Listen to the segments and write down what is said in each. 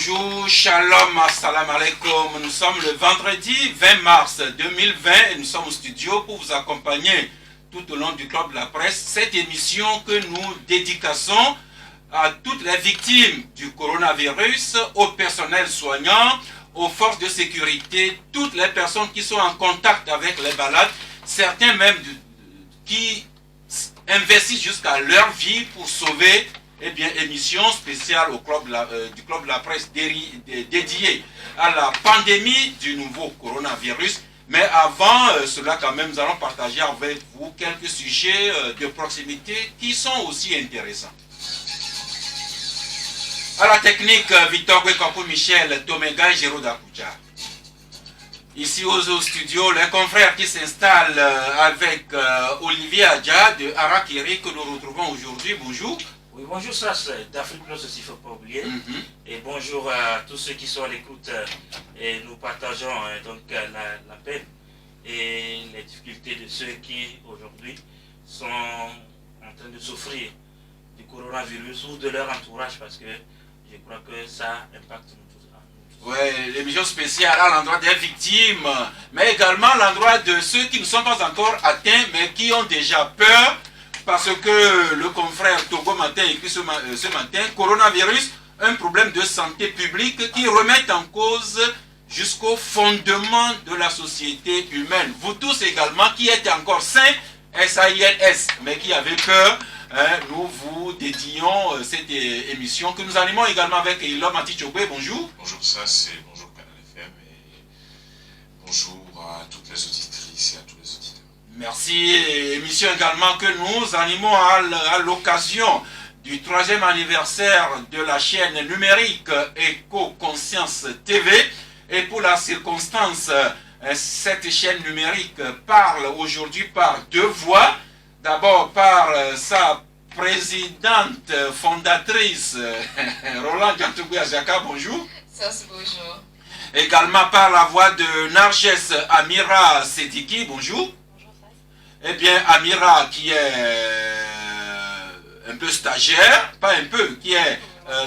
Bonjour, shalom, assalamu alaikum. Nous sommes le vendredi 20 mars 2020 et nous sommes au studio pour vous accompagner tout au long du Club de la Presse. Cette émission que nous dédicassons à toutes les victimes du coronavirus, au personnel soignant, aux forces de sécurité, toutes les personnes qui sont en contact avec les malades, certains même qui investissent jusqu'à leur vie pour sauver. Eh bien, émission spéciale au du Club de la Presse dédiée à la pandémie du nouveau coronavirus. Mais avant cela, quand même, nous allons partager avec vous quelques sujets de proximité qui sont aussi intéressants. À la technique, Victor Gwekampou Michel, Tomega et Géraud Dakoucha. Ici au studio, les confrères qui s'installent avec Olivier Adja de Arakiri que nous retrouvons aujourd'hui. Bonjour. Oui, bonjour, ça c'est d'Afrique Plus aussi, il ne faut pas oublier. Et bonjour à tous ceux qui sont à l'écoute. Et nous partageons donc la peine et les difficultés de ceux qui aujourd'hui sont en train de souffrir du coronavirus ou de leur entourage, parce que je crois que ça impacte nous tous. Oui, l'émission spéciale à l'endroit des victimes, mais également à l'endroit de ceux qui ne sont pas encore atteints, mais qui ont déjà peur. Parce que le confrère Togo Matin écrit ce matin, coronavirus, un problème de santé publique qui remet en cause jusqu'au fondement de la société humaine. Vous tous également qui êtes encore sains, SAINS, mais qui avez peur, nous vous dédions cette émission que nous animons également avec Ilom Atichogwe. Bonjour. Bonjour Sass et bonjour Canal FM et bonjour à toutes les auditrices et à tous les auditeurs. Merci. Émission également que nous animons à l'occasion du 3e anniversaire de la chaîne numérique Éco-Conscience TV. Et pour la circonstance, cette chaîne numérique parle aujourd'hui par deux voix. D'abord par sa présidente fondatrice, Roland Diantougou Azaka, bonjour. Bonjour. Également par la voix de Narges Amira Sediki, bonjour. Eh bien, Amira, qui est un peu stagiaire, pas un peu, qui est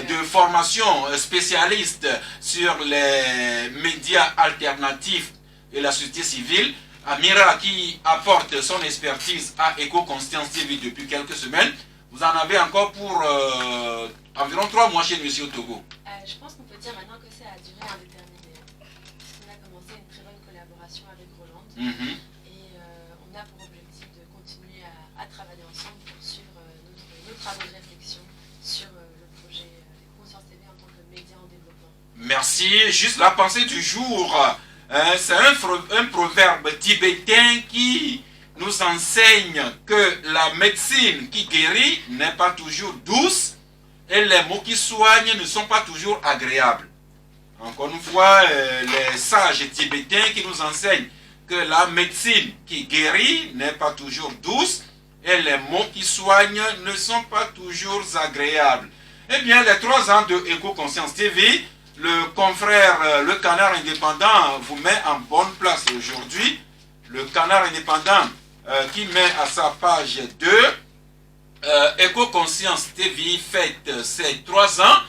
de formation spécialiste sur les médias alternatifs et la société civile. Amira, qui apporte son expertise à Éco-Conscience TV depuis quelques semaines. Vous en avez encore pour environ 3 mois chez Monsieur Togo. Je pense qu'on peut dire maintenant que c'est à durée indéterminée. On a commencé une très bonne collaboration avec Roland. On a pour objectif de continuer à travailler ensemble pour suivre nos travaux de réflexion sur le projet Éco-Conscience TV en tant que média en développement. Merci. Juste la pensée du jour. C'est un proverbe tibétain qui nous enseigne que la médecine qui guérit n'est pas toujours douce et les mots qui soignent ne sont pas toujours agréables. Encore une fois, les sages tibétains qui nous enseignent que la médecine qui guérit n'est pas toujours douce et les mots qui soignent ne sont pas toujours agréables. Eh bien, les 3 ans de Éco-Conscience TV, le confrère Le Canard Indépendant vous met en bonne place aujourd'hui. Le Canard Indépendant qui met à sa page 2, Éco-Conscience TV fête ses 3 ans.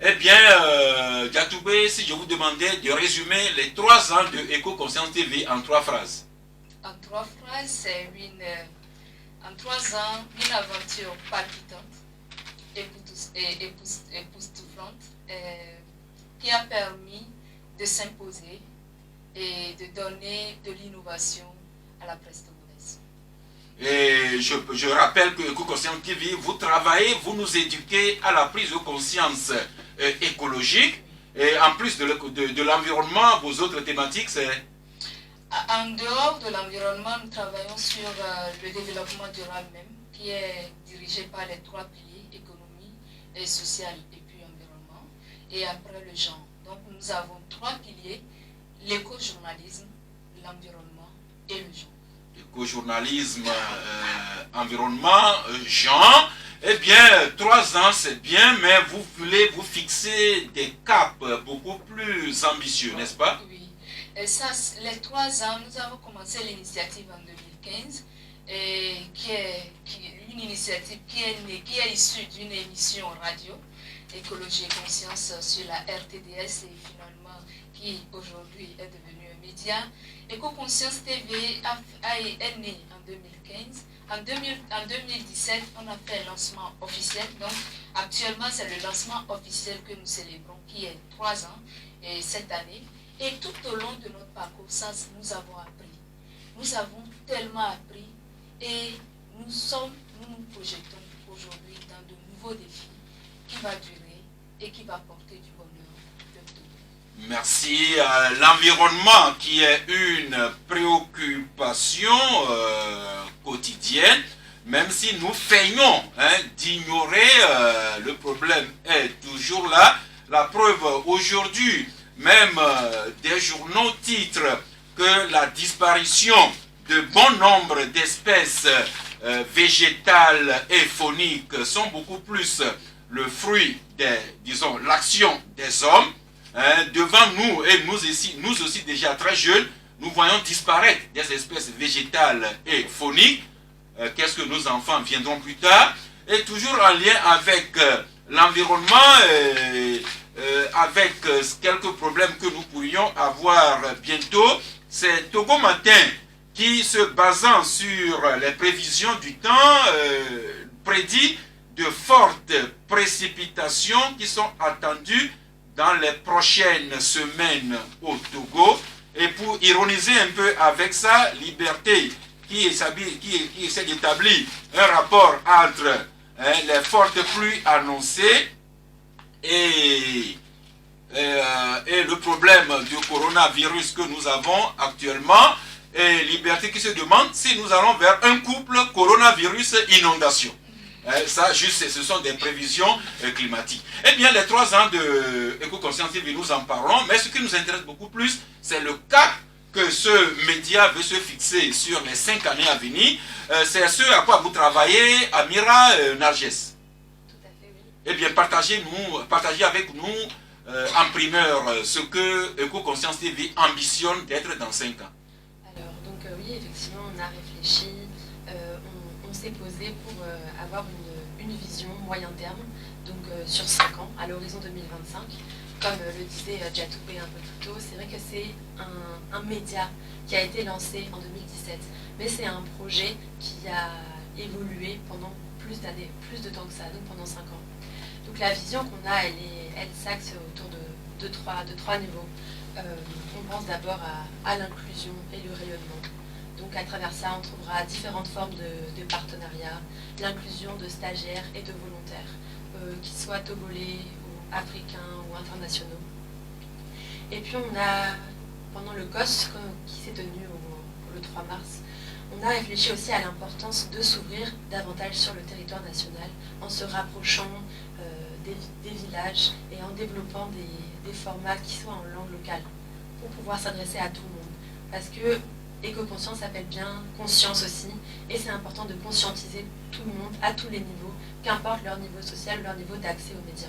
Eh bien, Diatoubé, si je vous demandais de résumer les 3 ans de Éco-Conscience TV en 3 phrases. En 3 phrases, c'est en 3 ans, une aventure palpitante et époustouflante qui a permis de s'imposer et de donner de l'innovation à la presse togolaise. Et je rappelle que Éco-Conscience TV, vous travaillez, vous nous éduquez à la prise de conscience écologique. Et en plus de l'environnement, vos autres thématiques, c'est... En dehors de l'environnement, nous travaillons sur le développement durable même, qui est dirigé par les 3 piliers, économie, et social et puis environnement. Et après le genre. Donc nous avons 3 piliers, l'éco-journalisme, l'environnement et le genre. Éco-journalisme, environnement, genre. Eh bien, 3 ans c'est bien, mais vous voulez vous fixer des caps beaucoup plus ambitieux, n'est-ce pas? Oui. Et ça, les 3 ans, nous avons commencé l'initiative en 2015, qui est une initiative qui est issue d'une émission radio Écologie et Conscience sur la RTDS et finalement qui aujourd'hui est devenu un média. Éco-Conscience TV est né en 2015. En 2017, on a fait un lancement officiel. Donc actuellement, c'est le lancement officiel que nous célébrons qui est 3 ans et cette année. Et tout au long de notre parcours, ça, nous avons appris. Nous avons tellement appris et nous nous projetons aujourd'hui dans de nouveaux défis qui va durer et qui va porter du bonheur de tout. Merci. L'environnement qui est une préoccupation quotidienne, même si nous feignons d'ignorer, le problème est toujours là. La preuve aujourd'hui, même des journaux titrent que la disparition de bon nombre d'espèces végétales et fauniques sont beaucoup plus le fruit des, disons, l'action des hommes. Devant nous, et nous aussi déjà très jeunes, nous voyons disparaître des espèces végétales et fauniques. Qu'est-ce que nos enfants viendront plus tard? Et toujours en lien avec l'environnement, avec quelques problèmes que nous pourrions avoir bientôt. C'est Togo Matin qui, se basant sur les prévisions du temps, prédit de fortes précipitations qui sont attendues dans les prochaines semaines au Togo. Et pour ironiser un peu avec ça, Liberté qui essaie d'établir un rapport entre les fortes pluies annoncées et le problème du coronavirus que nous avons actuellement, et Liberté qui se demande si nous allons vers un couple coronavirus-inondation. Ça, juste, ce sont des prévisions climatiques. Eh bien, les 3 ans de Éco-Conscience TV, nous en parlons, mais ce qui nous intéresse beaucoup plus, c'est le cap que ce média veut se fixer sur les 5 années à venir. C'est ce à quoi vous travaillez, Amira Narges. Tout à fait, oui. Eh bien, partagez avec nous en primeur ce que Éco-Conscience TV ambitionne d'être dans 5 ans. Alors, donc oui, effectivement, on a réfléchi, on s'est posé pour avoir une vision moyen terme, donc sur 5 ans, à l'horizon 2025. Comme le disait Djatoubé un peu plus tôt, c'est vrai que c'est un média qui a été lancé en 2017, mais c'est un projet qui a évolué pendant plus d'années, plus de temps que ça, donc pendant 5 ans. Donc la vision qu'on a, elle s'axe autour de trois niveaux. On pense d'abord à l'inclusion et le rayonnement. Donc à travers ça, on trouvera différentes formes de partenariats, l'inclusion de stagiaires et de volontaires, qu'ils soient togolais, ou africains ou internationaux. Et puis on a, pendant le COS qui s'est tenu le 3 mars, on a réfléchi aussi à l'importance de s'ouvrir davantage sur le territoire national en se rapprochant des villages et en développant des formats qui soient en langue locale pour pouvoir s'adresser à tout le monde. Parce que Éco-Conscience s'appelle bien conscience aussi, et c'est important de conscientiser tout le monde à tous les niveaux, qu'importe leur niveau social, leur niveau d'accès aux médias.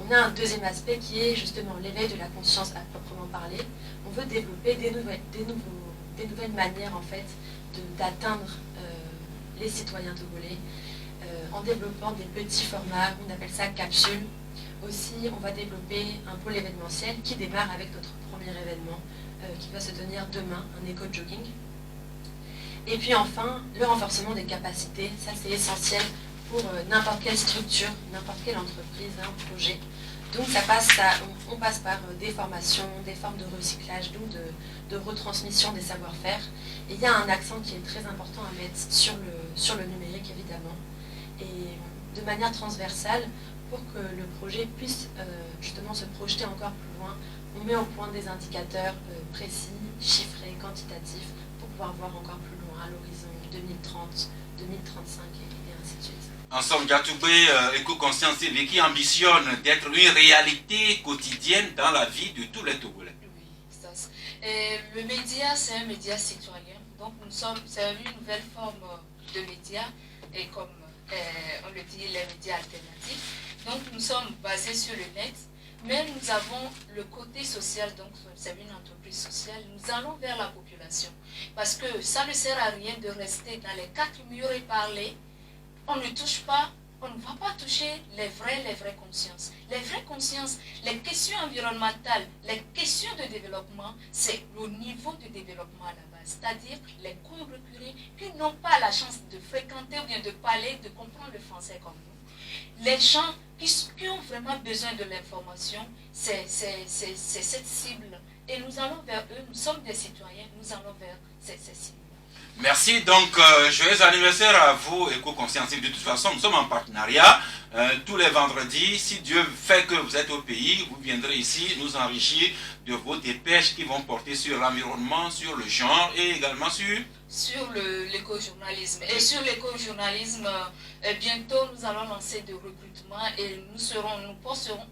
On a un deuxième aspect qui est justement l'éveil de la conscience à proprement parler. On veut développer des nouvelles manières en fait d'atteindre les citoyens togolais en développant des petits formats, on appelle ça capsules. Aussi, on va développer un pôle événementiel qui démarre avec notre premier événement qui va se tenir demain, un éco-jogging. Et puis enfin, le renforcement des capacités, ça c'est essentiel pour n'importe quelle structure, n'importe quelle entreprise, un projet. Donc on passe par des formations, des formes de recyclage, donc de retransmission des savoir-faire. Et il y a un accent qui est très important à mettre sur le numérique évidemment. Et de manière transversale, pour que le projet puisse justement se projeter encore plus loin, on met au point des indicateurs précis, chiffrés, quantitatifs, pour pouvoir voir encore plus loin à l'horizon 2030, 2035 et ainsi de suite. Ensemble, Djatoubé, Éco-Conscience TV qui ambitionne d'être une réalité quotidienne dans la vie de tous les Togolais. Oui, ça. Et le média, c'est un média citoyen. Donc, c'est une nouvelle forme de média, et comme on le dit, les médias alternatifs. Donc, nous sommes basés sur le net, mais nous avons le côté social, donc c'est une entreprise sociale. Nous allons vers la population, parce que ça ne sert à rien de rester dans les 4 murs et parler. On ne touche pas on ne va pas toucher les vraies consciences. Les vraies consciences, les questions environnementales, les questions de développement, c'est le niveau de développement à la base. C'est-à-dire les cours reculés qui n'ont pas la chance de fréquenter ou bien de parler, de comprendre le français comme nous. Les gens qui ont vraiment besoin de l'information, c'est cette cible. Et nous allons vers eux, nous sommes des citoyens, nous allons vers ces cibles. Merci, donc joyeux anniversaire à vous, éco-conscientifs. De toute façon, nous sommes en partenariat tous les vendredis. Si Dieu fait que vous êtes au pays, vous viendrez ici nous enrichir de vos dépêches qui vont porter sur l'environnement, sur le genre et également sur l'éco-journalisme. Et sur l'éco-journalisme, bientôt nous allons lancer des recrutements et nous serons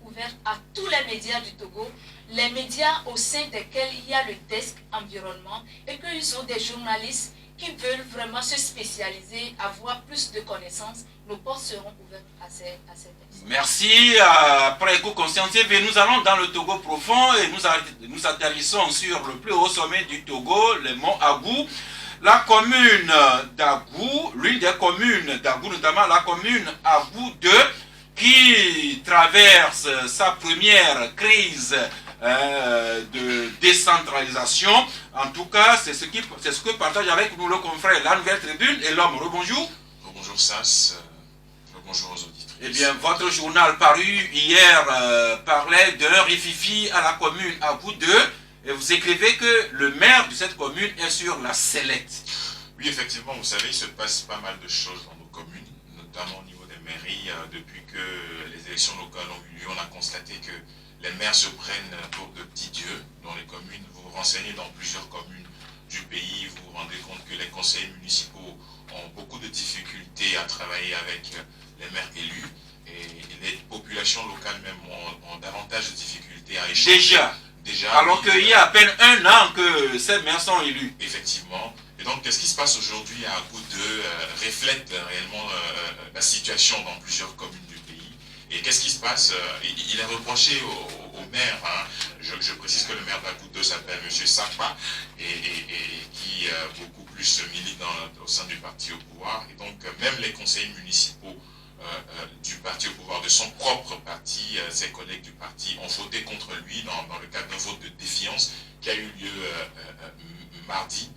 ouverts à tous les médias du Togo, les médias au sein desquels il y a le desk environnement et qu'ils ont des journalistes qui veulent vraiment se spécialiser, avoir plus de connaissances. Nos portes seront ouvertes à ces personnes. Merci. Après éco-conscientif, nous allons dans le Togo profond et nous atterrissons sur le plus haut sommet du Togo, le mont Agou. La commune d'Agou, l'une des communes d'Agou, notamment la commune Agou 2, qui traverse sa première crise de décentralisation. En tout cas, c'est ce que partage avec nous le confrère La Nouvelle Tribune et l'homme. Rebonjour. Rebonjour Sas, rebonjour aux auditeurs. Eh bien, votre journal paru hier parlait d'un rififi à la commune Agou 2 et vous écrivez que le maire de cette commune est sur la sellette. Oui, effectivement, vous savez, il se passe pas mal de choses dans nos communes, notamment au niveau des mairies. Depuis que les élections locales ont eu lieu, on a constaté que les maires se prennent pour de petits dieux dans les communes. Vous vous renseignez dans plusieurs communes du pays, vous vous rendez compte que les conseillers municipaux ont beaucoup de difficultés à travailler avec les maires élus et les populations locales même ont davantage de difficultés à échanger. Déjà, alors qu'il y a à peine un an que ces maires sont élus. Effectivement. Et donc, qu'est-ce qui se passe aujourd'hui à Agou 2 reflète réellement la situation dans plusieurs communes du pays. Et qu'est-ce qui se passe? Il est reproché au maire, hein. Je précise que le maire d'Agou 2 s'appelle M. Sakpa et qui beaucoup plus milite au sein du parti au pouvoir. Et donc, même les conseillers municipaux du parti au pouvoir, de son propre parti, ses collègues du parti ont voté contre lui dans le cadre d'un vote de défiance qui a eu lieu mardi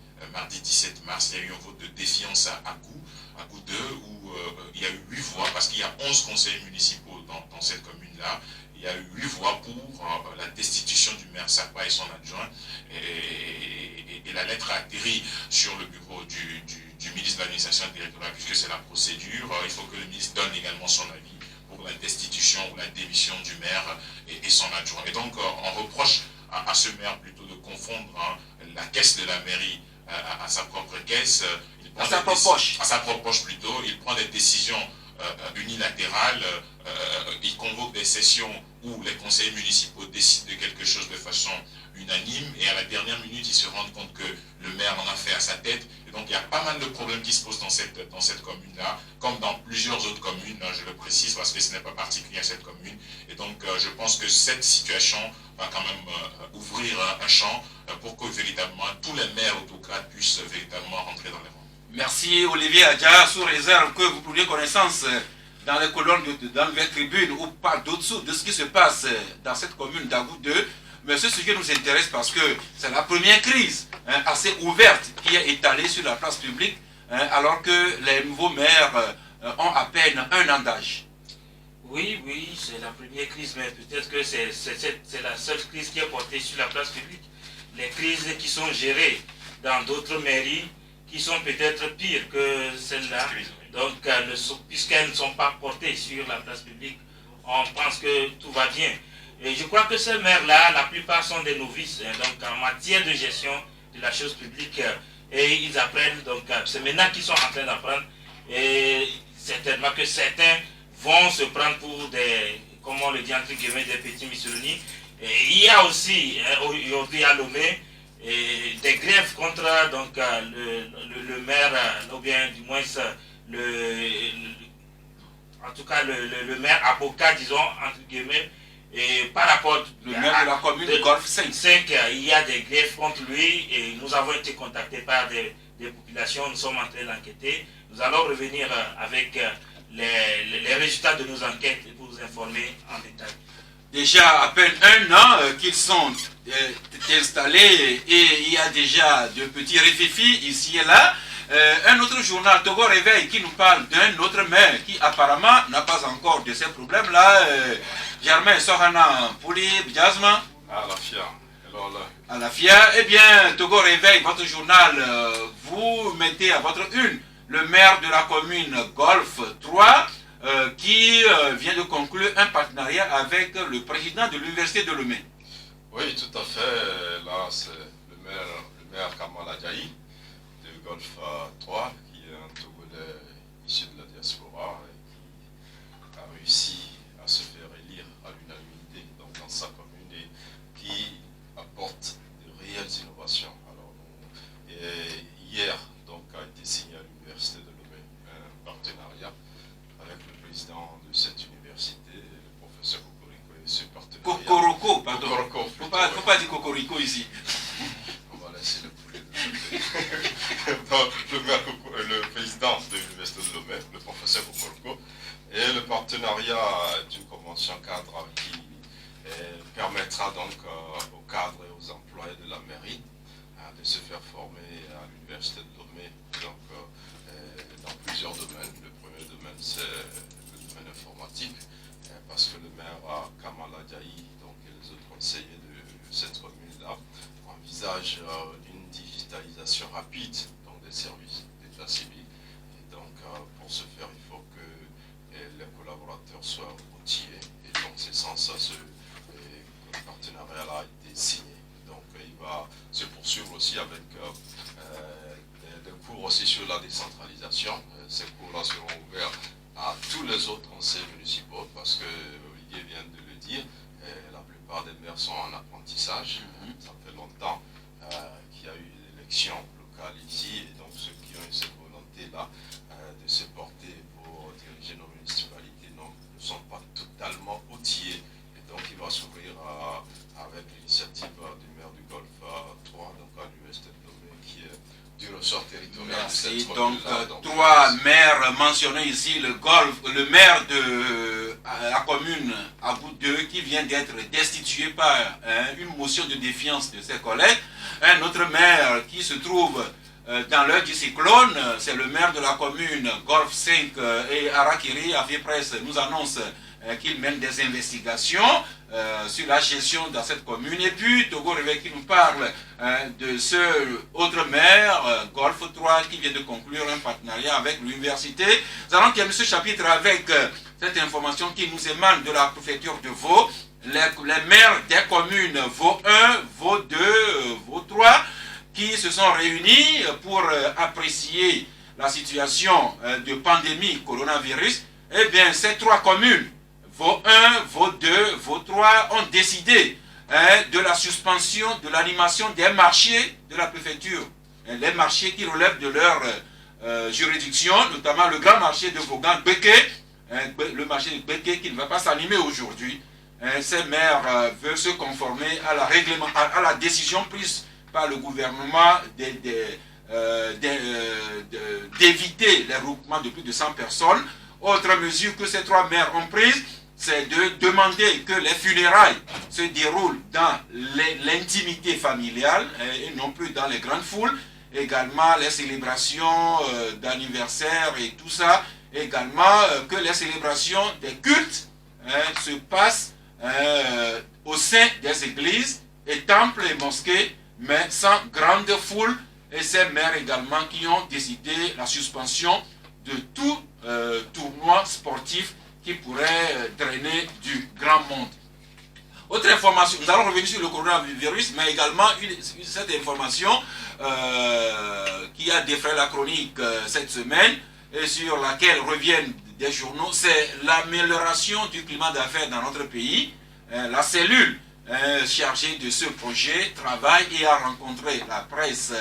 17 mars. Il y a eu un vote de défiance à Agou 2 où il y a eu 8 voix, parce qu'il y a 11 conseillers municipaux dans cette commune-là. Il y a eu 8 voix pour la destitution du maire Sakpa et son adjoint. Et la lettre a atterri sur le bureau du ministre de l'administration territoriale, puisque c'est la procédure. Il faut que le ministre donne également son avis pour la destitution ou la démission du maire et son adjoint. Et donc, on reproche à ce maire plutôt de confondre la caisse de la mairie à sa propre caisse. À sa propre poche. À sa propre poche plutôt. Il prend des décisions unilatérales. Il convoque des sessions où les conseillers municipaux décident de quelque chose de façon unanime et à la dernière minute, ils se rendent compte que le maire en a fait à sa tête. Et donc, il y a pas mal de problèmes qui se posent dans cette commune-là, comme dans plusieurs autres communes, je le précise parce que ce n'est pas particulier à cette commune. Et donc, je pense que cette situation va quand même ouvrir un champ pour que véritablement tous les maires autocrates puissent véritablement rentrer dans les rangs. Merci Olivier Adja, sous réserve que vous preniez connaissance dans les colonnes dans la Nouvelle Tribune ou pas d'au-dessous de ce qui se passe dans cette commune d'Agou 2. Mais ce sujet nous intéresse parce que c'est la première crise assez ouverte qui est étalée sur la place publique alors que les nouveaux maires ont à peine un an d'âge. Oui, c'est la première crise, mais peut-être que c'est la seule crise qui est portée sur la place publique. Les crises qui sont gérées dans d'autres mairies qui sont peut-être pires que celles-là, donc puisqu'elles ne sont pas portées sur la place publique, on pense que tout va bien. Et je crois que ces maires-là, la plupart sont des novices, donc en matière de gestion de la chose publique, et ils apprennent, donc c'est maintenant qu'ils sont en train d'apprendre, et certainement que certains vont se prendre pour des, comme on le dit entre guillemets, des petits missionnaires. Et il y a aussi, aujourd'hui à Lomé, des grèves contre donc, le maire, ou bien du moins en tout cas le maire avocat, disons, entre guillemets, et par rapport le maire de la commune de Golfe 5, il y a des grèves contre lui et nous avons été contactés par des populations, nous sommes en train d'enquêter. Nous allons revenir avec les résultats de nos enquêtes et pour vous informer en détail. Déjà à peine un an qu'ils sont installés et il y a déjà de petits réfifis ici et là. Un autre journal, Togo Réveil, qui nous parle d'un autre maire qui apparemment n'a pas encore de ces problèmes-là. Germain Sohana Pouli Bjazma. À la FIA. Eh bien, Togo Réveil, votre journal, vous mettez à votre une le maire de la commune Golf 3 qui vient de conclure un partenariat avec le président de l'université de Lomé. Oui, tout à fait. Là, c'est le maire Kamal Adjaï de Golf 3, qui est un Togolais issu de la diaspora et qui a réussi à se faire élire à l'unanimité dans sa commune et qui apporte de réelles innovations. Alors, hier, donc, a été signé à l'université de Lomé un partenariat avec le président de cette université, le professeur Cocorico, et ce partenariat... Cocorico, pardon. Cocorico, faut pas dire Cocorico ici. On va laisser le poulet de côté. Le président de l'université de Lomé, le professeur Cocorico, et le partenariat d'une convention cadre qui permettra donc aux cadres et aux employés de la mairie de se faire former à l'université de Lomé donc, dans plusieurs domaines. Le premier domaine, c'est le domaine informatique, parce que le maire Kamal Adjaï et les autres conseillers de cette commune-là envisagent une digitalisation rapide donc, des services d'état civil. Et donc, pour ce faire, il faut que les collaborateurs soient outillés. Et donc, c'est sans ça le partenariat a été signé. Donc, il va se poursuivre aussi avec des cours aussi sur la décentralisation. Ces cours-là seront ouverts à tous les autres conseils municipaux parce que Olivier vient de le dire, la plupart des maires sont en apprentissage. Ça fait longtemps qu'il y a eu l'élection locale ici et donc ceux qui ont eu cette volonté-là de se porter pour diriger nos municipalités ne sont pas totalement outillés. Et donc il va s'ouvrir avec l'initiative du maire du Golfe 3, donc à l'université de Lomé, qui est du ressort territorial. Merci. De cette Donc, donc, trois maires mentionnés ici, le maire de la commune Abou 2 qui vient d'être destitué par une motion de défiance de ses collègues. Un autre maire qui se trouve dans l'heure du cyclone, c'est le maire de la commune Golfe 5 et Arakiri, Avipresse nous annonce qu'il mène des investigations sur la gestion dans cette commune. Et puis Togo Réveil qui nous parle de ce autre maire, Golfe 3, qui vient de conclure un partenariat avec l'université. Nous allons terminer ce chapitre avec cette information qui nous émane de la préfecture de Vaud. Les maires des communes Vaud 1, Vaud 2, Vaud 3, qui se sont réunis pour apprécier la situation de pandémie coronavirus. Eh bien, ces trois communes, Vaud 1, Vaud 2, Vaud 3, ont décidé de la suspension de l'animation des marchés de la préfecture. Les marchés qui relèvent de leur juridiction, notamment le grand marché de Vaughan-Béké, le marché de Béké qui ne va pas s'animer aujourd'hui. Ces maires veulent se conformer à la décision prise par le gouvernement d'éviter les regroupements de plus de 100 personnes. Autre mesure que ces trois maires ont prise, c'est de demander que les funérailles se déroulent dans l'intimité familiale et non plus dans les grandes foules. Également les célébrations d'anniversaire et tout ça. Également que les célébrations des cultes se passent au sein des églises et temples et mosquées, mais sans grande foule. Et ces maires également qui ont décidé la suspension de tout tournoi sportif qui pourrait drainer du grand monde. Autre information, nous allons revenir sur le coronavirus, mais également cette information qui a défrayé la chronique cette semaine et sur laquelle reviennent des journaux, c'est l'amélioration du climat d'affaires dans notre pays. La cellule chargée de ce projet travaille et a rencontré la presse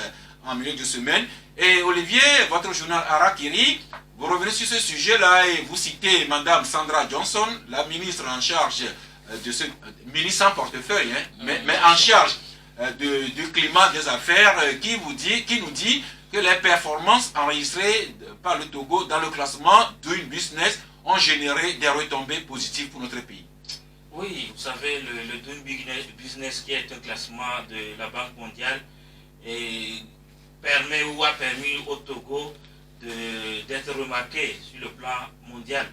en milieu de semaine. Et Olivier, votre journal Arakiri, vous revenez sur ce sujet-là et vous citez Madame Sandra Johnson, la ministre en charge de ce... ministre sans portefeuille, mais en charge du climat des affaires, qui nous dit que les performances enregistrées par le Togo dans le classement Doing Business ont généré des retombées positives pour notre pays. Oui, vous savez, le Doing Business, qui est un classement de la Banque mondiale, permet ou a permis au Togo d'être remarqué sur le plan mondial.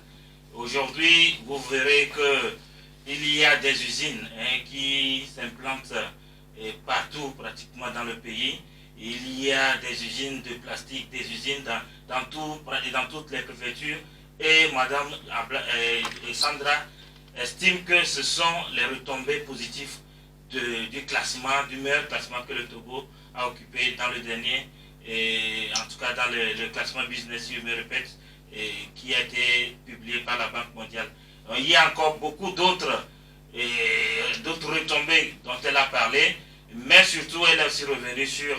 Aujourd'hui, vous verrez qu'il y a des usines qui s'implantent partout pratiquement dans le pays. Il y a des usines de plastique, des usines dans toutes les préfectures. Et Madame Sandra estime que ce sont les retombées positives du classement, du meilleur classement que le Togo a occupé dans le dernier, et en tout cas dans le classement Business, je me répète, qui a été publié par la Banque mondiale. Il y a encore beaucoup d'autres retombées dont elle a parlé, mais surtout elle est aussi revenue sur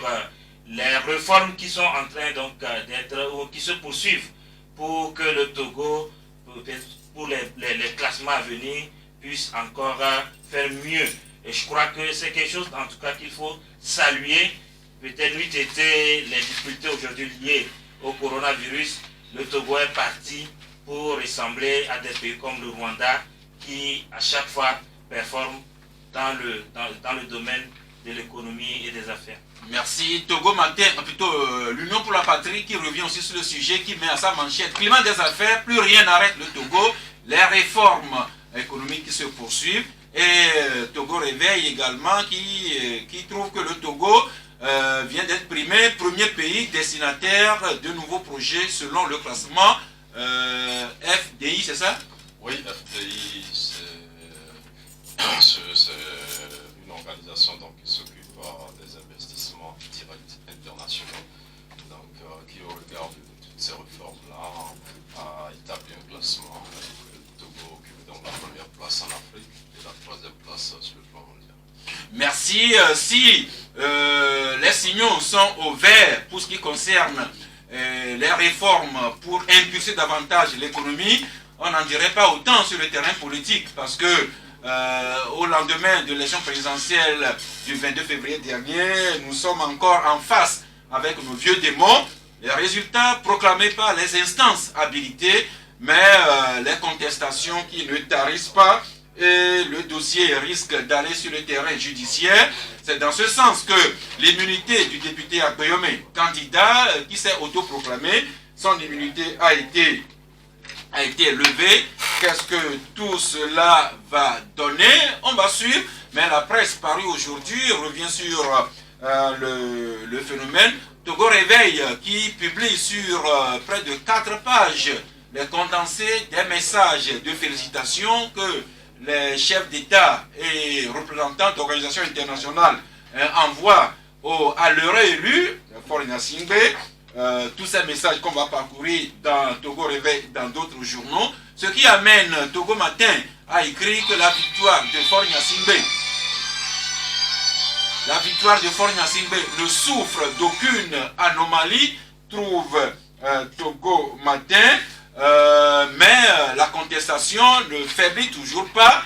les réformes qui sont en train d'être ou qui se poursuivent pour que le Togo, pour les classements à venir, puisse encore faire mieux. Et je crois que c'est quelque chose en tout cas qu'il faut saluer. Peut-être lui était les difficultés aujourd'hui liées au coronavirus. Le Togo est parti pour ressembler à des pays comme le Rwanda qui à chaque fois performent dans le domaine de l'économie et des affaires. Merci. Togo Matin, plutôt l'Union pour la Patrie qui revient aussi sur le sujet, qui met à sa manchette climat des affaires, plus rien n'arrête le Togo, les réformes économiques qui se poursuivent, et Togo Réveil également qui trouve que le Togo vient d'être premier pays destinataire de nouveaux projets selon le classement FDI, c'est ça? Oui, FDI, c'est une organisation donc, qui s'occupe des investissements directs internationaux, donc, qui au regard de toutes ces réformes-là a établi un classement. Le Togo occupe donc la première place en Afrique et la troisième place sur le plan mondial. Merci. Si les signaux sont au vert pour ce qui concerne les réformes pour impulser davantage l'économie, on n'en dirait pas autant sur le terrain politique, parce que au lendemain de l'élection présidentielle du 22 février dernier, nous sommes encore en face avec nos vieux démons. Les résultats proclamés par les instances habilitées, mais les contestations qui ne tarissent pas, et le dossier risque d'aller sur le terrain judiciaire. C'est dans ce sens que l'immunité du député Agbeyome, candidat qui s'est autoproclamé, son immunité a été levée. Qu'est-ce que tout cela va donner? On va suivre, mais la presse parue aujourd'hui revient sur le phénomène. Togo Réveil qui publie sur près de 4 pages les condensés des messages de félicitations que les chefs d'État et représentants d'organisations internationales envoient à leur élu, Faure Gnassingbé. Tous ces messages qu'on va parcourir dans Togo Réveil, dans d'autres journaux, ce qui amène Togo Matin à écrire que la victoire de Faure Gnassingbé ne souffre d'aucune anomalie, trouve Togo Matin. Mais la contestation ne faiblit toujours pas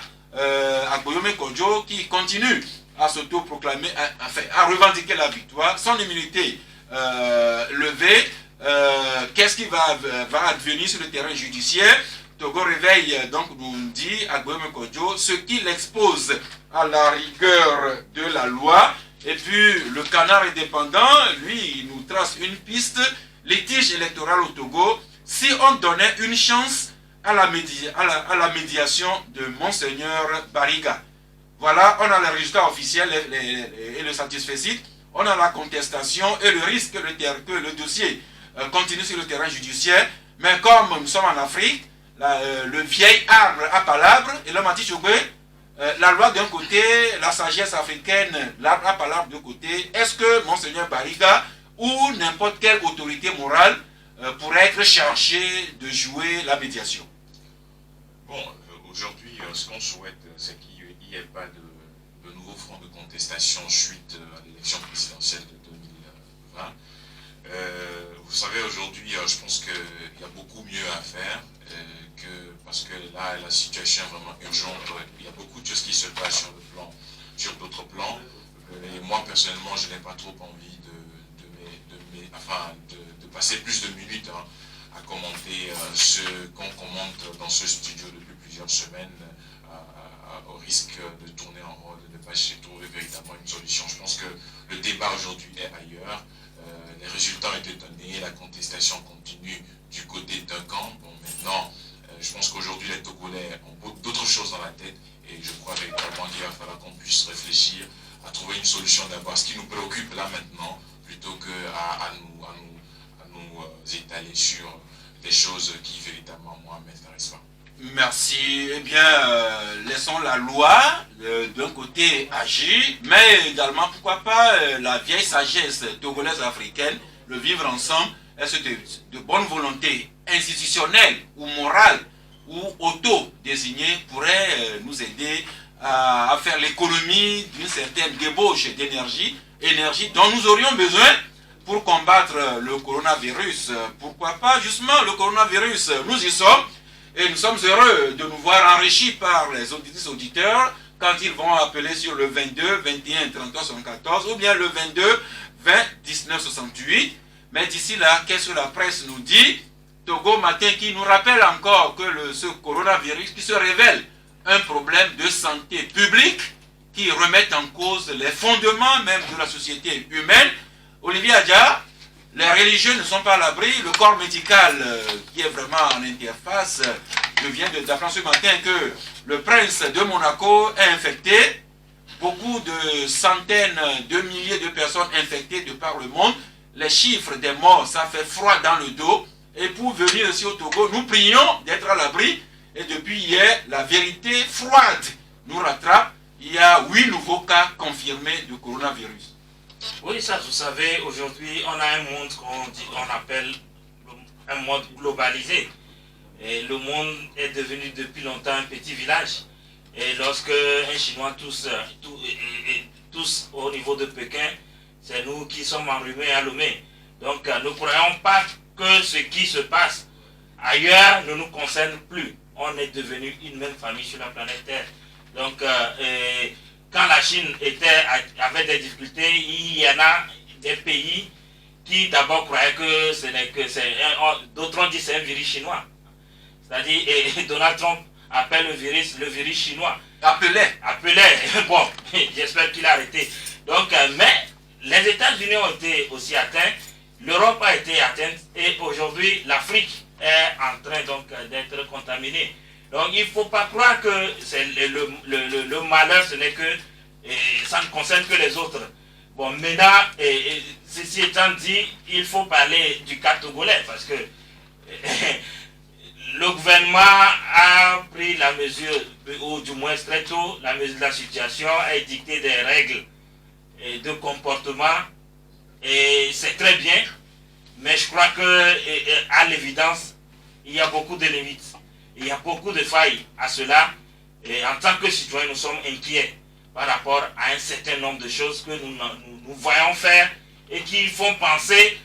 Agbeyome Kodjo qui continue à s'autoproclamer, à revendiquer la victoire, son immunité levée. Qu'est-ce qui va advenir sur le terrain judiciaire? Togo Réveil donc nous dit Agbeyome Kodjo ce qui l'expose à la rigueur de la loi. Et puis le Canard indépendant, lui, il nous trace une piste: litige électoral au Togo. Si on donnait une chance à la médiation de Monseigneur Bariga. Voilà, on a le résultat officiel et le satisfecit. On a la contestation et le risque que le dossier continue sur le terrain judiciaire. Mais comme nous sommes en Afrique, le vieil arbre à palabre, et là, Mati Chogwe, la loi d'un côté, la sagesse africaine, l'arbre à palabre de côté. Est-ce que Monseigneur Bariga ou n'importe quelle autorité morale pourrait être chargé de jouer la médiation? Bon, aujourd'hui, ce qu'on souhaite, c'est qu'il n'y ait pas de nouveau front de contestation suite à l'élection présidentielle de 2020. Vous savez, aujourd'hui, je pense qu'il y a beaucoup mieux à faire, parce que là, la situation est vraiment urgente. Il y a beaucoup de choses qui se passent sur d'autres plans. Et moi, personnellement, je n'ai pas trop envie afin de passer plus de minutes à commenter ce qu'on commente dans ce studio depuis plusieurs semaines, au risque de tourner en rond, de ne pas trouver véritablement une solution. Je pense que le débat aujourd'hui est ailleurs. Les résultats ont été donnés, la contestation continue du côté d'un camp. Bon, maintenant, je pense qu'aujourd'hui, les Togolais ont d'autres choses dans la tête et je crois véritablement qu'il va falloir qu'on puisse réfléchir à trouver une solution d'abord, ce qui nous préoccupe là maintenant, plutôt qu'à nous étaler sur des choses qui véritablement, moi, ne m'intéressent pas. Merci. Eh bien, laissons la loi d'un côté agir, mais également, pourquoi pas, la vieille sagesse togolaise africaine, le vivre ensemble, est-ce de bonne volonté institutionnelle ou morale ou auto-désignée pourrait nous aider à faire l'économie d'une certaine débauche d'énergie, énergie dont nous aurions besoin pour combattre le coronavirus. Pourquoi pas, justement, le coronavirus, nous y sommes. Et nous sommes heureux de nous voir enrichis par les auditeurs quand ils vont appeler sur le 22 21 33 74 ou bien le 22 20 19 68. Mais d'ici là, qu'est-ce que la presse nous dit? Togo Matin qui nous rappelle encore que ce coronavirus qui se révèle un problème de santé publique qui remet en cause les fondements même de la société humaine. Olivier Adja, les religieux ne sont pas à l'abri, le corps médical qui est vraiment en interface, je viens d'apprendre ce matin que le prince de Monaco est infecté, beaucoup de centaines de milliers de personnes infectées de par le monde, les chiffres des morts, ça fait froid dans le dos, et pour venir ici au Togo, nous prions d'être à l'abri, et depuis hier, la vérité froide nous rattrape, il y a 8 nouveaux cas confirmés de coronavirus. Oui, ça, vous savez, aujourd'hui, on a un monde qu'on appelle un monde globalisé. Et le monde est devenu depuis longtemps un petit village. Et lorsque un Chinois tous au niveau de Pékin, c'est nous qui sommes enrhumés à Lomé. Donc, ne croyons pas que ce qui se passe ailleurs ne nous concerne plus. On est devenu une même famille sur la planète Terre. Donc, quand la Chine avait des difficultés, il y en a des pays qui d'abord croyaient que ce n'est que d'autres ont dit c'est un virus chinois. C'est-à-dire, et Donald Trump appelle le virus chinois. Appelait. Bon, j'espère qu'il a arrêté. Donc, mais les États-Unis ont été aussi atteints, l'Europe a été atteinte et aujourd'hui l'Afrique est en train donc d'être contaminée. Donc il ne faut pas croire que c'est le malheur, ce n'est que ça ne concerne que les autres. Bon, maintenant, ceci étant dit, il faut parler du cas togolais parce que le gouvernement a pris la mesure, ou du moins très tôt, la mesure de la situation, a édicté des règles de comportement et c'est très bien, mais je crois que à l'évidence, il y a beaucoup de limites. Il y a beaucoup de failles à cela et en tant que citoyens, nous sommes inquiets par rapport à un certain nombre de choses que nous voyons faire et qui font penser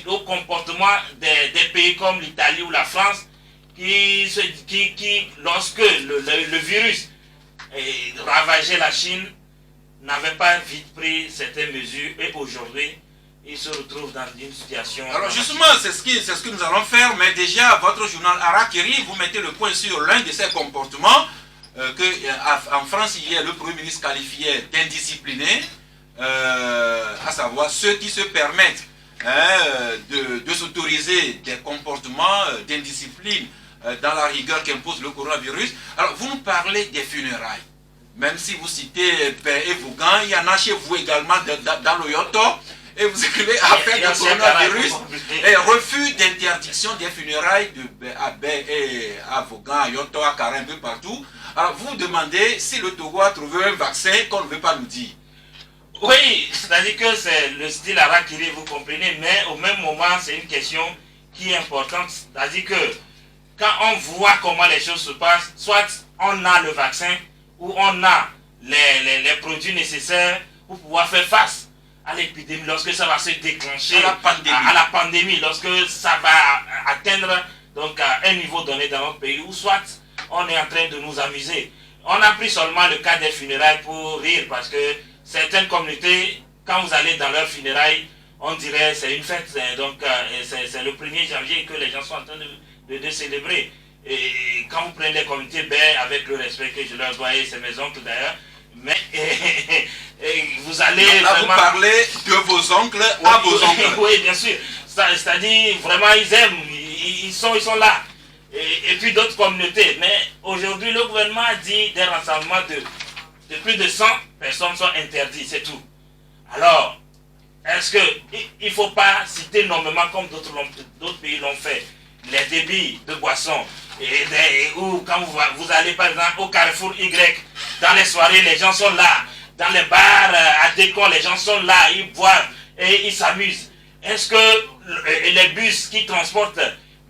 au comportement des pays comme l'Italie ou la France qui lorsque le virus ravageait la Chine, n'avaient pas vite pris certaines mesures et aujourd'hui, il se retrouve dans une situation... Alors justement, c'est ce que nous allons faire, mais déjà, votre journal Harakiri, vous mettez le point sur l'un de ces comportements qu'en France, hier, le Premier ministre qualifiait d'indisciplinés, à savoir ceux qui se permettent de s'autoriser des comportements d'indiscipline dans la rigueur qu'impose le coronavirus. Alors, vous nous parlez des funérailles. Même si vous citez Père et Vougan, il y en a chez vous également dans le Yoto. Et vous écrivez affaire de coronavirus et refus d'interdiction des funérailles à Bé et à Vaugan, à Yoto, à Kara, un peu partout. Alors vous demandez si le Togo a trouvé un vaccin qu'on ne veut pas nous dire. Oui, c'est-à-dire que c'est le style Harakiri, vous comprenez, mais au même moment, c'est une question qui est importante. C'est-à-dire que quand on voit comment les choses se passent, soit on a le vaccin ou on a les produits nécessaires pour pouvoir faire face à l'épidémie, lorsque ça va se déclencher, à la pandémie, lorsque ça va atteindre donc, un niveau donné dans notre pays, ou soit on est en train de nous amuser. On a pris seulement le cas des funérailles pour rire, parce que certaines communautés, quand vous allez dans leurs funérailles, on dirait c'est une fête, donc c'est le 1er janvier que les gens sont en train de célébrer. Et quand vous prenez les communautés, avec le respect que je leur dois, et c'est mes oncles d'ailleurs, mais vous allez... Là, vraiment... vous parlez de vos oncles à vos oncles. Oui, bien sûr. C'est-à-dire, vraiment, ils aiment, ils sont là. Et puis d'autres communautés. Mais aujourd'hui, le gouvernement a dit des rassemblements de plus de 100 personnes sont interdits, c'est tout. Alors, est-ce qu'il ne faut pas citer nommément comme d'autres pays l'ont fait, les débits de boissons, ou quand vous allez par exemple au Carrefour Y, dans les soirées, les gens sont là, dans les bars à décor, les gens sont là, ils boivent et ils s'amusent. Est-ce que les bus qui transportent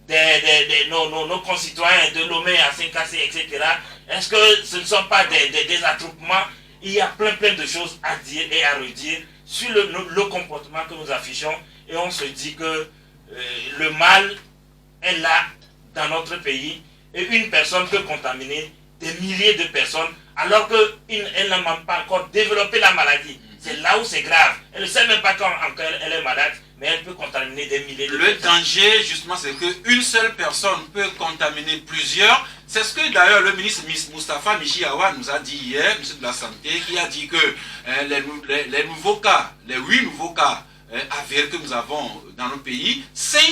nos concitoyens de Lomé à Saint-Cassé, etc., est-ce que ce ne sont pas des attroupements? Il y a plein de choses à dire et à redire sur le comportement que nous affichons, et on se dit que le mal est là dans notre pays, et une personne peut contaminer des milliers de personnes alors qu'elle n'a même pas encore développé la maladie. C'est là où c'est grave. Elle ne sait même pas quand elle est malade, mais elle peut contaminer des milliers de personnes. Le danger, justement, c'est qu'une seule personne peut contaminer plusieurs. C'est ce que d'ailleurs le ministre Moustapha Michiawa nous a dit hier, ministre de la Santé, qui a dit que les nouveaux cas, les 8 nouveaux cas avérés que nous avons dans nos pays, 5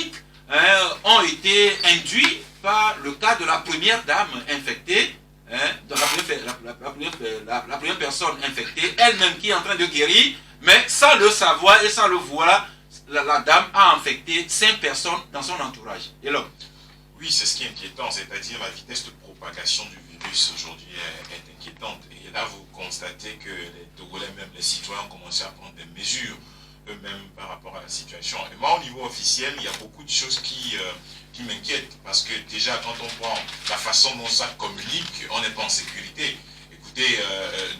ont été induits par le cas de la première dame infectée, la première personne infectée, elle-même qui est en train de guérir, mais sans le savoir et sans le voir, la dame a infecté 5 personnes dans son entourage. Et là, oui, c'est ce qui est inquiétant, c'est-à-dire la vitesse de propagation du virus aujourd'hui est inquiétante. Et là, vous constatez que les Togolais, même les citoyens, ont commencé à prendre des mesures eux-mêmes par rapport à la situation. Et moi, au niveau officiel, il y a beaucoup de choses qui m'inquiètent, parce que déjà, quand on prend la façon dont ça communique, on n'est pas en sécurité. Écoutez,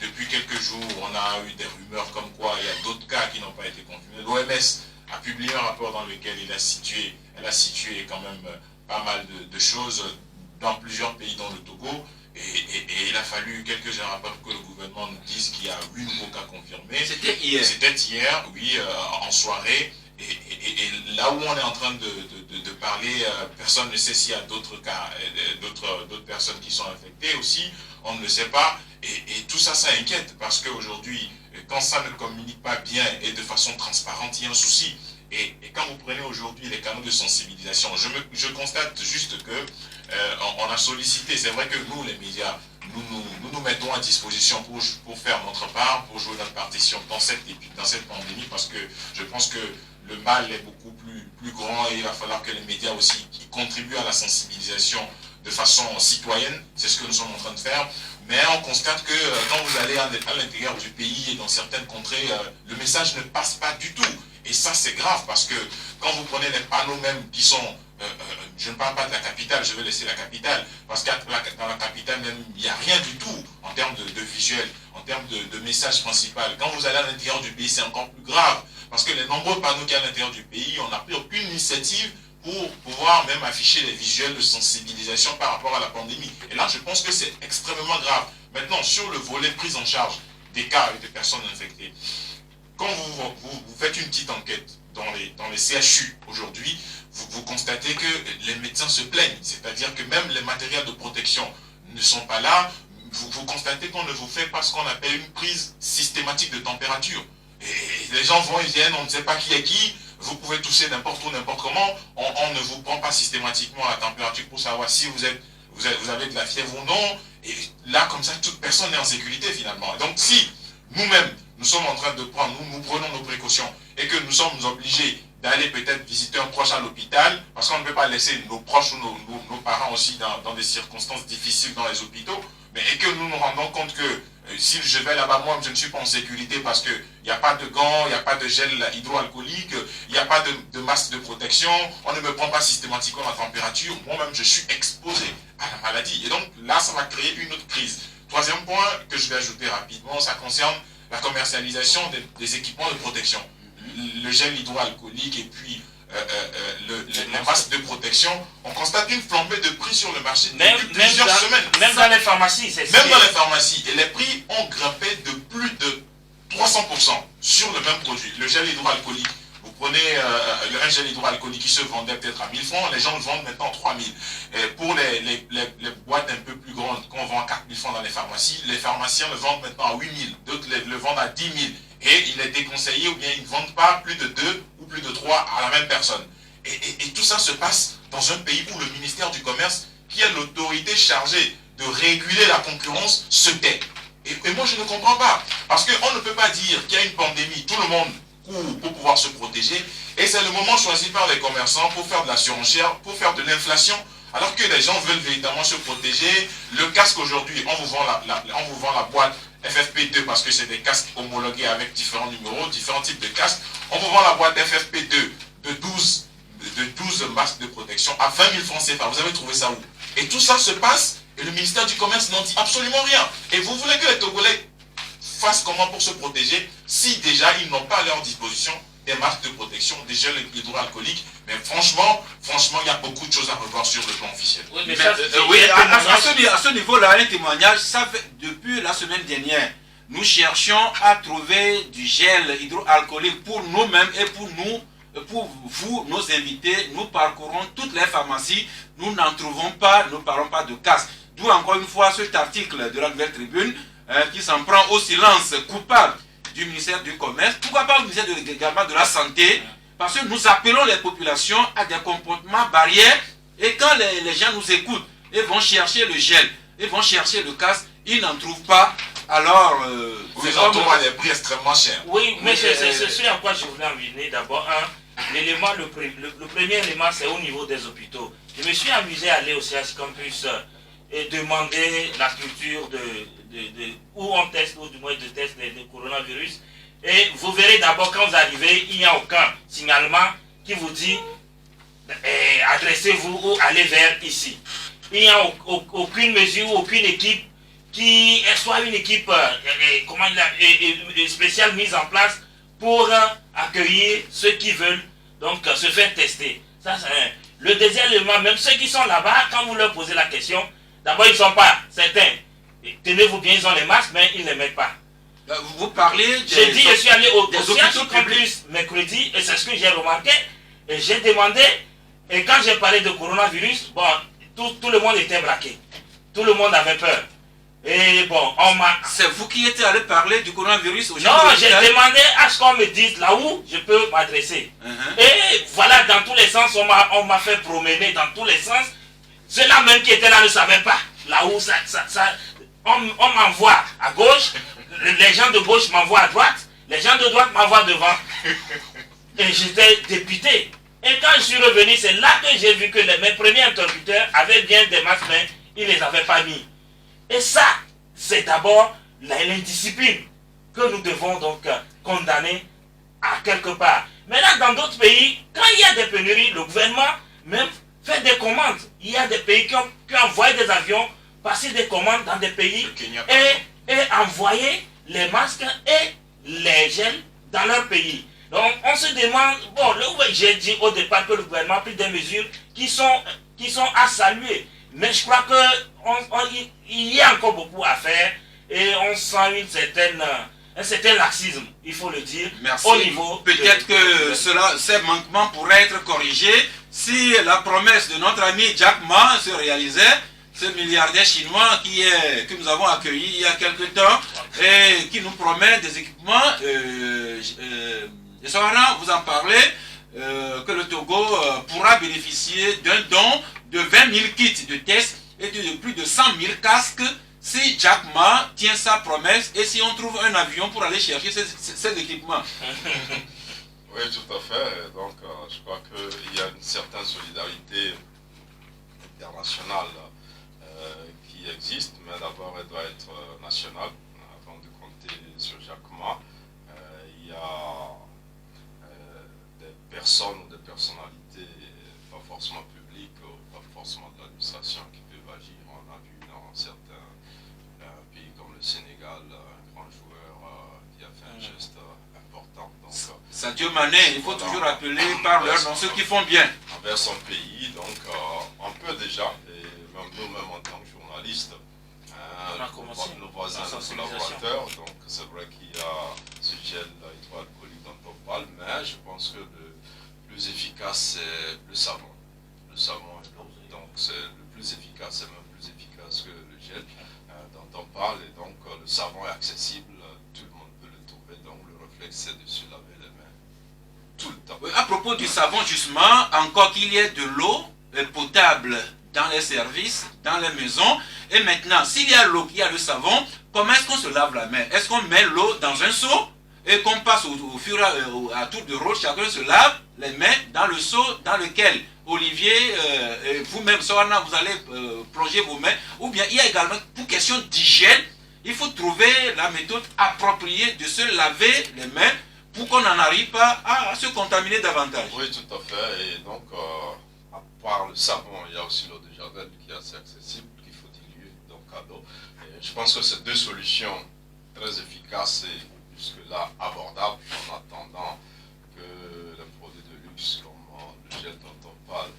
depuis quelques jours, on a eu des rumeurs comme quoi il y a d'autres cas qui n'ont pas été confirmés. L'OMS a publié un rapport dans lequel elle a situé quand même pas mal de choses dans plusieurs pays, dans le Togo, et il a fallu quelques heures après que le gouvernement nous dise qu'il y a 8 nouveaux cas confirmés. C'était hier. C'était hier, oui, en soirée, et là où on est en train de parler, personne ne sait s'il y a d'autres cas, d'autres personnes qui sont infectées aussi, on ne le sait pas, et tout ça, ça inquiète, parce qu'aujourd'hui, quand ça ne communique pas bien et de façon transparente, il y a un souci. Et quand vous prenez aujourd'hui les canaux de sensibilisation, je constate juste que on a sollicité, c'est vrai que nous, les médias, nous mettons à disposition pour faire notre part, pour jouer notre partition dans cette pandémie, parce que je pense que le mal est beaucoup plus grand, et il va falloir que les médias aussi contribuent à la sensibilisation de façon citoyenne. C'est ce que nous sommes en train de faire. Mais on constate que quand vous allez à l'intérieur du pays et dans certaines contrées, le message ne passe pas du tout. Et ça, c'est grave, parce que quand vous prenez les panneaux même qui sont... je ne parle pas de la capitale, je vais laisser la capitale, parce que dans la capitale même, il n'y a rien du tout en termes de visuel, en termes de message principal. Quand vous allez à l'intérieur du pays, c'est encore plus grave, parce que les nombreux panneaux qu'il y a à l'intérieur du pays, on n'a pris aucune initiative pour pouvoir même afficher les visuels de sensibilisation par rapport à la pandémie. Et là, je pense que c'est extrêmement grave. Maintenant, sur le volet prise en charge des cas et des personnes infectées, quand vous faites une petite enquête dans les CHU aujourd'hui, vous constatez que les médecins se plaignent. C'est-à-dire que même les matériels de protection ne sont pas là. Vous constatez qu'on ne vous fait pas ce qu'on appelle une prise systématique de température. Et les gens vont et viennent, on ne sait pas qui est qui. Vous pouvez tousser n'importe où, n'importe comment. On ne vous prend pas systématiquement la température pour savoir si vous avez de la fièvre ou non. Et là, comme ça, toute personne est en sécurité finalement. Donc si nous-mêmes, nous sommes en train de prendre, nous prenons nos précautions, et que nous sommes obligés d'aller peut-être visiter un proche à l'hôpital, parce qu'on ne peut pas laisser nos proches ou nos parents aussi dans des circonstances difficiles dans les hôpitaux, et que nous nous rendons compte que si je vais là-bas, moi, je ne suis pas en sécurité parce qu'il n'y a pas de gants, il n'y a pas de gel hydroalcoolique, il n'y a pas de masque de protection, on ne me prend pas systématiquement la température, moi-même je suis exposé à la maladie. Et donc là, ça va créer une autre crise. Troisième point que je vais ajouter rapidement, ça concerne la commercialisation des équipements de protection. Le gel hydroalcoolique et puis les masques de protection, on constate une flambée de prix sur le marché depuis plusieurs semaines. Même dans les pharmacies, c'est ça. Même dans les pharmacies. Et les prix ont grimpé de plus de 300% sur le même produit. Le gel hydroalcoolique, vous prenez un gel hydroalcoolique qui se vendait peut-être à 1000 francs, les gens le vendent maintenant 3000. Pour les boîtes un peu plus grandes qu'on vend à 4000 francs dans les pharmacies, les pharmaciens le vendent maintenant à 8000, d'autres le vendent à 10 000. Et il est déconseillé ou bien ils ne vendent pas plus de 2 ou plus de 3 à la même personne. Et tout ça se passe dans un pays où le ministère du Commerce, qui est l'autorité chargée de réguler la concurrence, se tait. Et moi je ne comprends pas. Parce qu'on ne peut pas dire qu'il y a une pandémie, tout le monde court pour pouvoir se protéger. Et c'est le moment choisi par les commerçants pour faire de la surenchère, pour faire de l'inflation, alors que les gens veulent véritablement se protéger. Le casque aujourd'hui, on vous vend la boîte FFP2 parce que c'est des casques homologués avec différents numéros, différents types de casques. On vous vend la boîte FFP2 de 12 masques de protection à 20 000 francs CFA. Vous avez trouvé ça où? Et tout ça se passe et le ministère du Commerce n'en dit absolument rien. Et vous voulez que les Togolais fassent comment pour se protéger si déjà ils n'ont pas à leur disposition des masques de protection, des gels hydroalcooliques? Mais franchement, il y a beaucoup de choses à revoir sur le plan officiel. Oui, mais à ce niveau-là, un témoignage, ça fait depuis la semaine dernière. Nous cherchions à trouver du gel hydroalcoolique pour nous-mêmes et pour vous, nos invités. Nous parcourons toutes les pharmacies, nous n'en trouvons pas, nous ne parlons pas de casque. D'où encore une fois cet article de la Nouvelle Tribune qui s'en prend au silence coupable du ministère du Commerce. Pourquoi pas au ministère également de la Santé? Parce que nous appelons les populations à des comportements barrières et quand les gens nous écoutent et vont chercher le gel, ils vont chercher le casque, ils n'en trouvent pas. Alors, vous en trouvez à des prix extrêmement chers. Oui, mais c'est ce à quoi je voulais en venir. D'abord, le premier élément, c'est au niveau des hôpitaux. Je me suis amusé à aller au CH Campus et demander la structure où on teste, ou du moins de test de coronavirus. Et vous verrez d'abord, quand vous arrivez, il n'y a aucun signalement qui vous dit adressez-vous ou allez vers ici. Il n'y a aucune mesure, aucune équipe qui soit une équipe spéciale mise en place pour accueillir ceux qui veulent donc se faire tester. Ça, c'est le deuxième élément. Même ceux qui sont là-bas, quand vous leur posez la question, d'abord ils ne sont pas certains. Tenez-vous bien, ils ont les masques, mais ils ne les mettent pas. Vous parlez J'ai dit, je suis allé au hôpitaux Campus mercredi, et c'est ce que j'ai remarqué. Et j'ai demandé, et quand j'ai parlé de coronavirus, bon, tout le monde était braqué. Tout le monde avait peur. Et bon, on m'a... C'est vous qui étiez allé parler du coronavirus aujourd'hui? Non, j'ai demandé à ce qu'on me dise là où je peux m'adresser. Et voilà, dans tous les sens, on m'a fait promener dans tous les sens. Ceux-là même qui étaient là ne savaient pas. Là où on m'envoie à gauche, les gens de gauche m'envoient à droite, les gens de droite m'envoient devant. Et j'étais dépité. Et quand je suis revenu, c'est là que j'ai vu que mes premiers interlocuteurs avaient bien des masques, mais ils ne les avaient pas mis. Et ça, c'est d'abord l'indiscipline que nous devons donc condamner à quelque part. Maintenant, dans d'autres pays, quand il y a des pénuries, le gouvernement même fait des commandes. Il y a des pays qui ont envoyé des avions, passer des commandes dans des pays et envoyer les masques et les gels dans leur pays. Donc on se demande, bon, j'ai dit au départ que le gouvernement a pris des mesures qui sont à saluer. Mais je crois qu'il y a encore beaucoup à faire et on sent un certain laxisme, il faut le dire. Merci. Au niveau... Peut-être que ces manquements pourraient être corrigés si la promesse de notre ami Jack Ma se réalisait. Ce milliardaire chinois que nous avons accueilli il y a quelque temps et qui nous promet des équipements. Vous en parlez, que le Togo pourra bénéficier d'un don de 20 000 kits de tests et de plus de 100 000 casques si Jack Ma tient sa promesse et si on trouve un avion pour aller chercher ces équipements. Oui, tout à fait. Donc, je crois qu'il y a une certaine solidarité internationale qui existe, mais d'abord elle doit être nationale avant de compter sur Jack Ma. Il y a des personnes ou des personnalités, pas forcément publiques ou pas forcément de l'administration, qui peuvent agir. On a vu dans certains pays comme le Sénégal, un grand joueur qui a fait un geste important. Donc, Sadio Mané, il faut toujours appeler par leur nom ceux qui font bien. Envers son pays, donc on peut déjà, et même nous-mêmes en tant que journalistes, nos voisins, nos collaborateurs, donc c'est vrai qu'il y a ce gel hydroalcoolique dont on parle, mais je pense que accessible, tout le monde peut le trouver, donc le réflexe c'est de se laver les mains tout le temps. Oui, à propos du savon justement, encore qu'il y ait de l'eau potable dans les services, dans les maisons, et maintenant s'il y a l'eau, qu'il y a le savon, comment est-ce qu'on se lave la main? Est-ce qu'on met l'eau dans un seau et qu'on passe au fur et à tour de rôle, chacun se lave les mains dans le seau dans lequel Olivier, vous-même, Soana, vous allez plonger vos mains, ou bien il y a également, pour question d'hygiène, il faut trouver la méthode appropriée de se laver les mains pour qu'on n'en arrive pas à se contaminer davantage. Oui, tout à fait, et donc, à part le savon, il y a aussi l'eau de javel qui est assez accessible, qu'il faut diluer donc à l'eau. Et je pense que c'est deux solutions très efficaces et jusque-là abordables en attendant que les produits de luxe comme le gel dont on parle,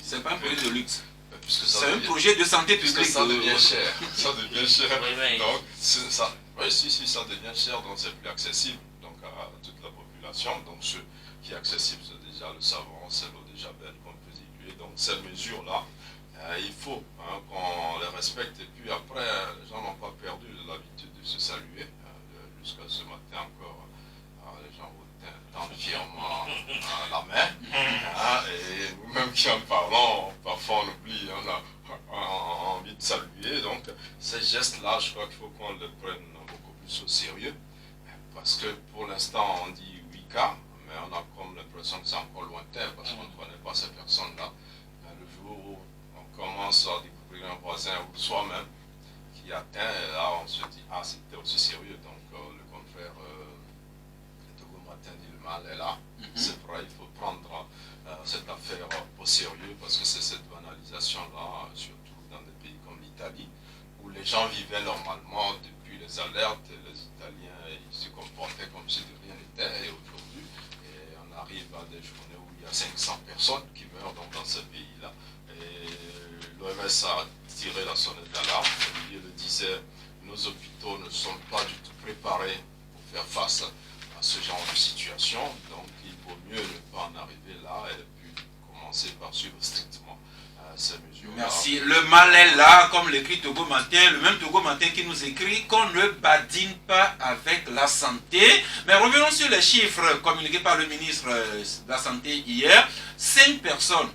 C'est pas un produit de luxe. C'est un projet de santé publique. Ça devient cher. Ça devient cher. Oui. Donc, ça, oui, si, ça devient cher, donc c'est plus accessible donc, à toute la population. Donc, ce qui est accessible, c'est déjà le savon, c'est l'eau de javel qu'on peut diluer. Donc, ces mesures-là, il faut qu'on les respecte. Et puis après, les gens n'ont pas perdu l'habitude de se saluer. Jusqu'à ce matin encore, les gens dans le virement la main. Et nous-mêmes qui en parlons, parfois on oublie, on a envie de saluer. Donc ces gestes-là, je crois qu'il faut qu'on les prenne beaucoup plus au sérieux. Parce que pour l'instant, on dit Wicca, mais on a comme l'impression que c'est encore lointain parce qu'on ne connaît pas ces personnes-là. Le jour où on commence à découvrir un voisin ou soi-même qui atteint, et là on se dit, ah c'était aussi sérieux. Donc le confrère Togo Matin dit le mal est là. C'est vrai, il faut prendre cette affaire au sérieux parce que c'est cette banalisation-là, surtout dans des pays comme l'Italie, où les gens vivaient normalement depuis les alertes, et les Italiens ils se comportaient comme si de rien n'était, et aujourd'hui, on arrive à des journées où il y a 500 personnes qui meurent donc, dans ces pays-là. Et l'OMS a tiré la sonnette d'alarme, il le disait, nos hôpitaux ne sont pas du tout préparés pour faire face à ce genre de situation, donc il vaut mieux ne pas en arriver là et puis commencer par suivre strictement ces mesures. Merci. Le mal est là, comme l'écrit Togo Matin, le même Togo Matin qui nous écrit qu'on ne badine pas avec la santé. Mais revenons sur les chiffres communiqués par le ministre de la Santé hier. 5 personnes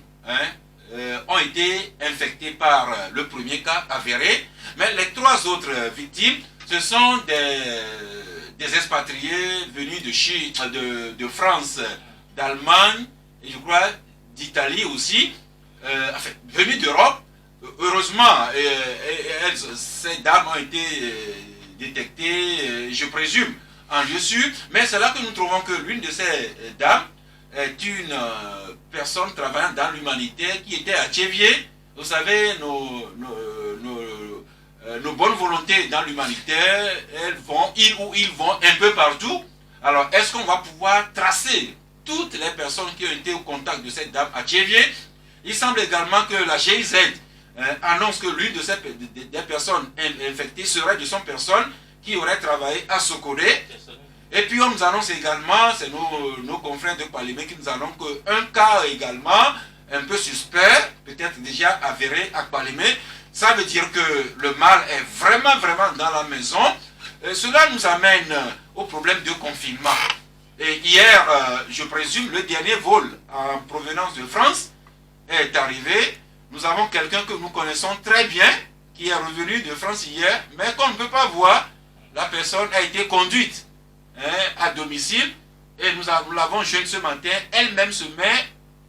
ont été infectées par le premier cas avéré, mais les 3 autres victimes, ce sont des expatriés venus de Chine, de France, d'Allemagne, et je crois d'Italie aussi, enfin, venus d'Europe. Heureusement, ces dames ont été détectées, je présume, en lieu sûr, mais c'est là que nous trouvons que l'une de ces dames est une personne travaillant dans l'humanitaire qui était à Tchévier. Vous savez, nos bonnes volontés dans l'humanitaire, ils vont un peu partout. Alors, est-ce qu'on va pouvoir tracer toutes les personnes qui ont été au contact de cette dame à Tchévier? Il semble également que la GIZ annonce que l'une des personnes infectées serait de son personne qui aurait travaillé à Sokodé. Et puis on nous annonce également, c'est nos confrères de Palimé qui nous annoncent qu'un cas également un peu suspect, peut-être déjà avéré à Palimé. Ça veut dire que le mal est vraiment dans la maison. Cela nous amène au problème de confinement. Et hier, je présume, le dernier vol en provenance de France est arrivé. Nous avons quelqu'un que nous connaissons très bien, qui est revenu de France hier, mais qu'on ne peut pas voir. La personne a été conduite à domicile, et nous l'avons jeune ce matin. Elle-même se met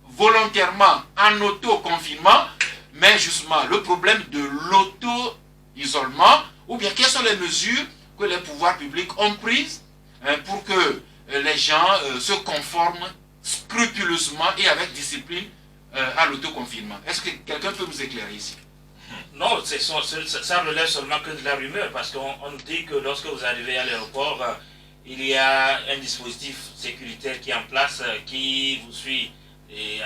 volontairement en auto-confinement, mais justement, le problème de l'auto-isolement, ou bien quelles sont les mesures que les pouvoirs publics ont prises pour que les gens se conforment scrupuleusement et avec discipline à l'autoconfinement. Est-ce que quelqu'un peut nous éclairer ici? Non, ça relève seulement que de la rumeur, parce qu'on nous dit que lorsque vous arrivez à l'aéroport, il y a un dispositif sécuritaire qui est en place, qui vous suit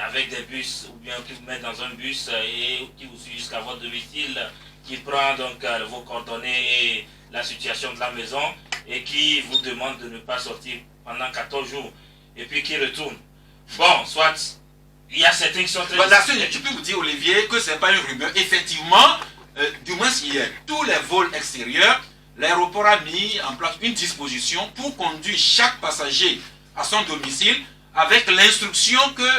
avec des bus, ou bien qui vous met dans un bus et qui vous suit jusqu'à votre domicile, qui prend donc vos coordonnées et la situation de la maison, et qui vous demande de ne pas sortir pendant 14 jours, et puis qui retourne. Bon, soit... Il y a certains qui sont très... Tu peux vous dire, Olivier, que ce n'est pas une rumeur. Effectivement, du moins hier, tous les vols extérieurs, l'aéroport a mis en place une disposition pour conduire chaque passager à son domicile avec l'instruction que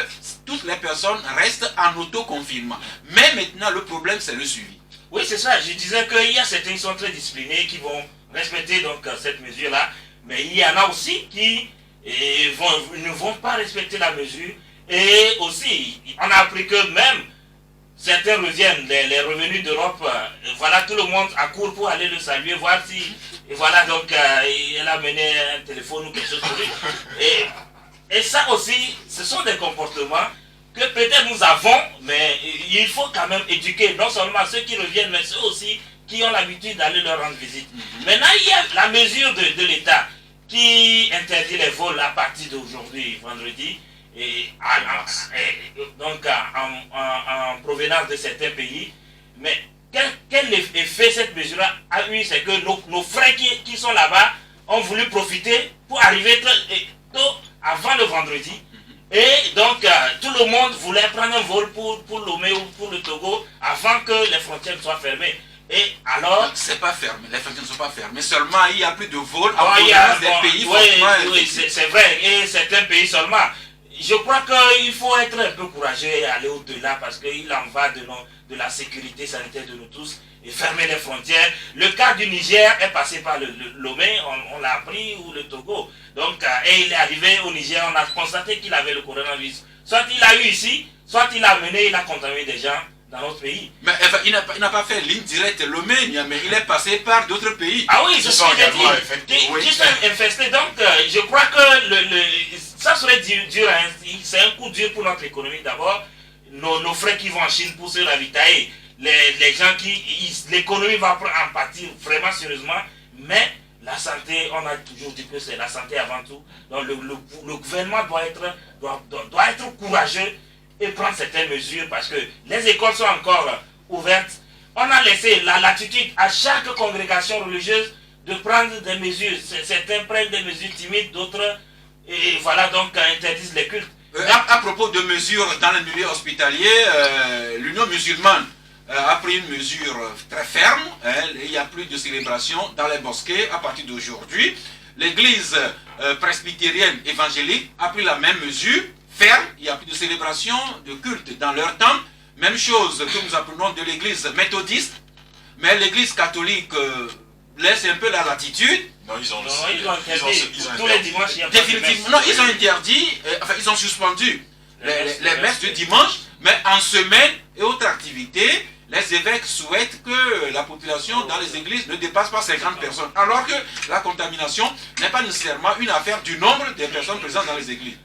toutes les personnes restent en autoconfinement. Mais maintenant, le problème, c'est le suivi. Oui, c'est ça. Je disais qu'il y a certains qui sont très disciplinés, qui vont respecter donc cette mesure-là. Mais il y en a aussi qui ne vont pas respecter la mesure. Et aussi, on a appris que même certains reviennent, les revenus d'Europe, voilà, tout le monde accourt pour aller le saluer, voir si, et voilà, donc, il a mené un téléphone ou quelque chose pour lui. Et ça aussi, ce sont des comportements que peut-être nous avons, mais il faut quand même éduquer, non seulement ceux qui reviennent, mais ceux aussi qui ont l'habitude d'aller leur rendre visite. Maintenant, il y a la mesure de l'État qui interdit les vols à partir d'aujourd'hui, vendredi, donc en provenance de certains pays. Mais quel effet cette mesure a eu, c'est que nos frères qui sont là-bas ont voulu profiter pour arriver tôt avant le vendredi. Et donc tout le monde voulait prendre un vol pour Lomé ou pour le Togo avant que les frontières ne soient fermées. Et alors... C'est pas fermé, les frontières ne sont pas fermées, seulement il n'y a plus de vols en provenance des pays. Oui, c'est vrai, et certains pays seulement. Je crois qu'il faut être un peu courageux et aller au-delà parce qu'il en va de la sécurité sanitaire de nous tous et fermer les frontières. Le cas du Niger est passé par le Lomé, on l'a appris, ou le Togo. Donc, et il est arrivé au Niger, on a constaté qu'il avait le coronavirus. Soit il l'a eu ici, soit il l'a amené, il a contaminé des gens dans notre pays. Mais il n'a pas fait ligne directe Lomé, mais il est passé par d'autres pays. Ah oui, c'est ce que j'ai dit. Qui sont infestés. Donc, je crois que ça serait dur. Hein. C'est un coup dur pour notre économie d'abord. Nos frères qui vont en Chine pour se ravitailler. Les gens l'économie va en partir vraiment sérieusement. Mais la santé, on a toujours dit que c'est la santé avant tout. Donc, le gouvernement doit être courageux et prendre certaines mesures parce que les écoles sont encore ouvertes. On a laissé la latitude à chaque congrégation religieuse de prendre des mesures. Certains prennent des mesures timides, d'autres, et voilà, donc interdisent les cultes. À propos de mesures dans le milieu hospitalier, l'Union musulmane a pris une mesure très ferme. Il n'y a plus de célébration dans les mosquées à partir d'aujourd'hui. L'église presbytérienne évangélique a pris la même mesure ferme. Il n'y a plus de célébration de culte dans leur temps. Même chose que nous apprenons de l'église méthodiste. Mais l'église catholique laisse un peu la latitude. Non, ils ont interdit. Tous les dimanches, il y a définitivement, non, ils ont interdit, enfin, ils ont suspendu les messes du dimanche, mais en semaine et autres activités, les évêques souhaitent que la population dans les églises ne dépasse pas 50 personnes. Alors que la contamination n'est pas nécessairement une affaire du nombre des personnes présentes dans les églises.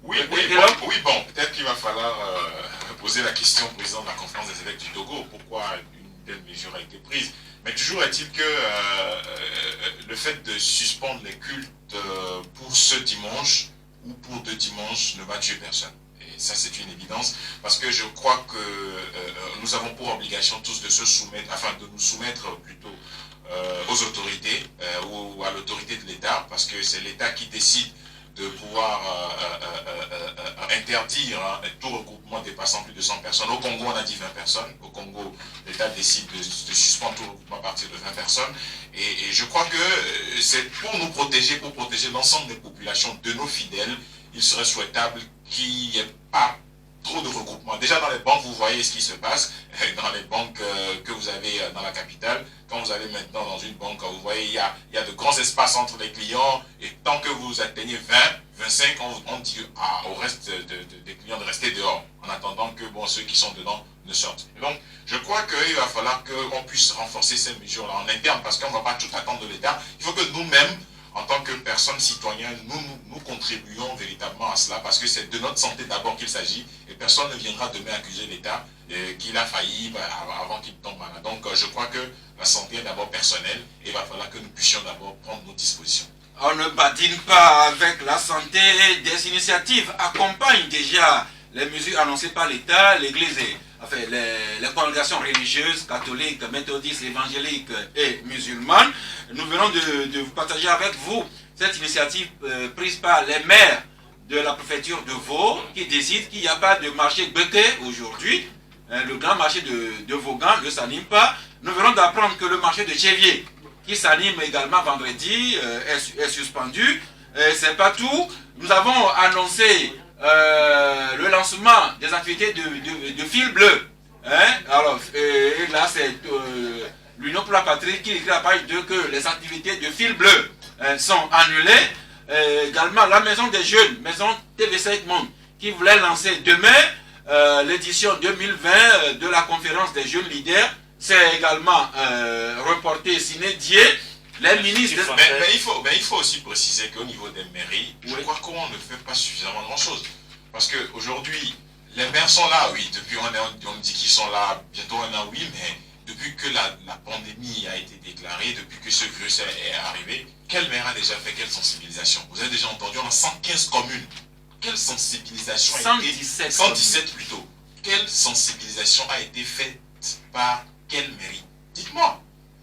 Oui, bon, peut-être qu'il va falloir poser la question au président de la conférence des évêques du Togo, pourquoi une telle mesure a été prise. Mais toujours est-il que le fait de suspendre les cultes pour ce dimanche ou pour 2 dimanches ne va tuer personne. Et ça, c'est une évidence, parce que je crois que nous avons pour obligation tous de se soumettre, enfin de nous soumettre plutôt aux autorités ou à l'autorité de l'État, parce que c'est l'État qui décide de pouvoir interdire tout regroupement dépassant plus de 100 personnes. Au Congo, on a dit 20 personnes. Au Congo, l'État décide de suspendre tout regroupement à partir de 20 personnes. Et je crois que c'est pour nous protéger, pour protéger l'ensemble des populations, de nos fidèles, il serait souhaitable qu'il n'y ait pas trop de regroupements. Déjà dans les banques, vous voyez ce qui se passe. Dans les banques que vous avez dans la capitale, quand vous allez maintenant dans une banque, vous voyez, il y a de grands espaces entre les clients, et tant que vous atteignez 20, 25, on dit au reste des clients de rester dehors, en attendant que ceux qui sont dedans ne sortent. Et donc, je crois qu'il va falloir qu'on puisse renforcer ces mesures-là en interne, parce qu'on ne va pas tout attendre de l'État. Il faut que nous-mêmes, en tant que personnes citoyennes, nous contribuons véritablement à cela, parce que c'est de notre santé d'abord qu'il s'agit, et personne ne viendra demain accuser l'État qu'il a failli avant qu'il tombe malade. Donc je crois que la santé est d'abord personnelle, et il va falloir que nous puissions d'abord prendre nos dispositions. On ne badine pas avec la santé. Des initiatives accompagnent déjà les mesures annoncées par l'État, l'Église, enfin les congrégations religieuses, catholiques, méthodistes, évangéliques et musulmanes. Nous venons de vous partager avec vous cette initiative prise par les maires de la préfecture de Vaud, qui décident qu'il n'y a pas de marché Beke aujourd'hui. Le grand marché de Vaughan ne s'anime pas. Nous venons d'apprendre que le marché de Chevier, qui s'anime également vendredi est suspendu. C'est pas tout. Nous avons annoncé le lancement des activités de fil bleu. Hein? Alors, et là, c'est l'Union pour la Patrie qui écrit à la page 2 que les activités de fil bleu sont annulées. Également, la Maison des Jeunes, Maison TV5 Monde, qui voulait lancer demain l'édition 2020 de la conférence des jeunes leaders, c'est également reporté sine die. Les ministres... Mais il faut aussi préciser qu'au niveau des mairies, je crois qu'on ne fait pas suffisamment grand-chose. Parce qu'aujourd'hui, les maires sont là, oui, depuis on dit qu'ils sont là, bientôt un an, oui, mais depuis que la pandémie a été déclarée, depuis que ce virus est arrivé, quel maire a déjà fait quelle sensibilisation? Vous avez déjà entendu, on a 115 communes. Quelle sensibilisation a été... 117 plutôt. Quelle sensibilisation a été faite par quelle mairie? Dites-moi.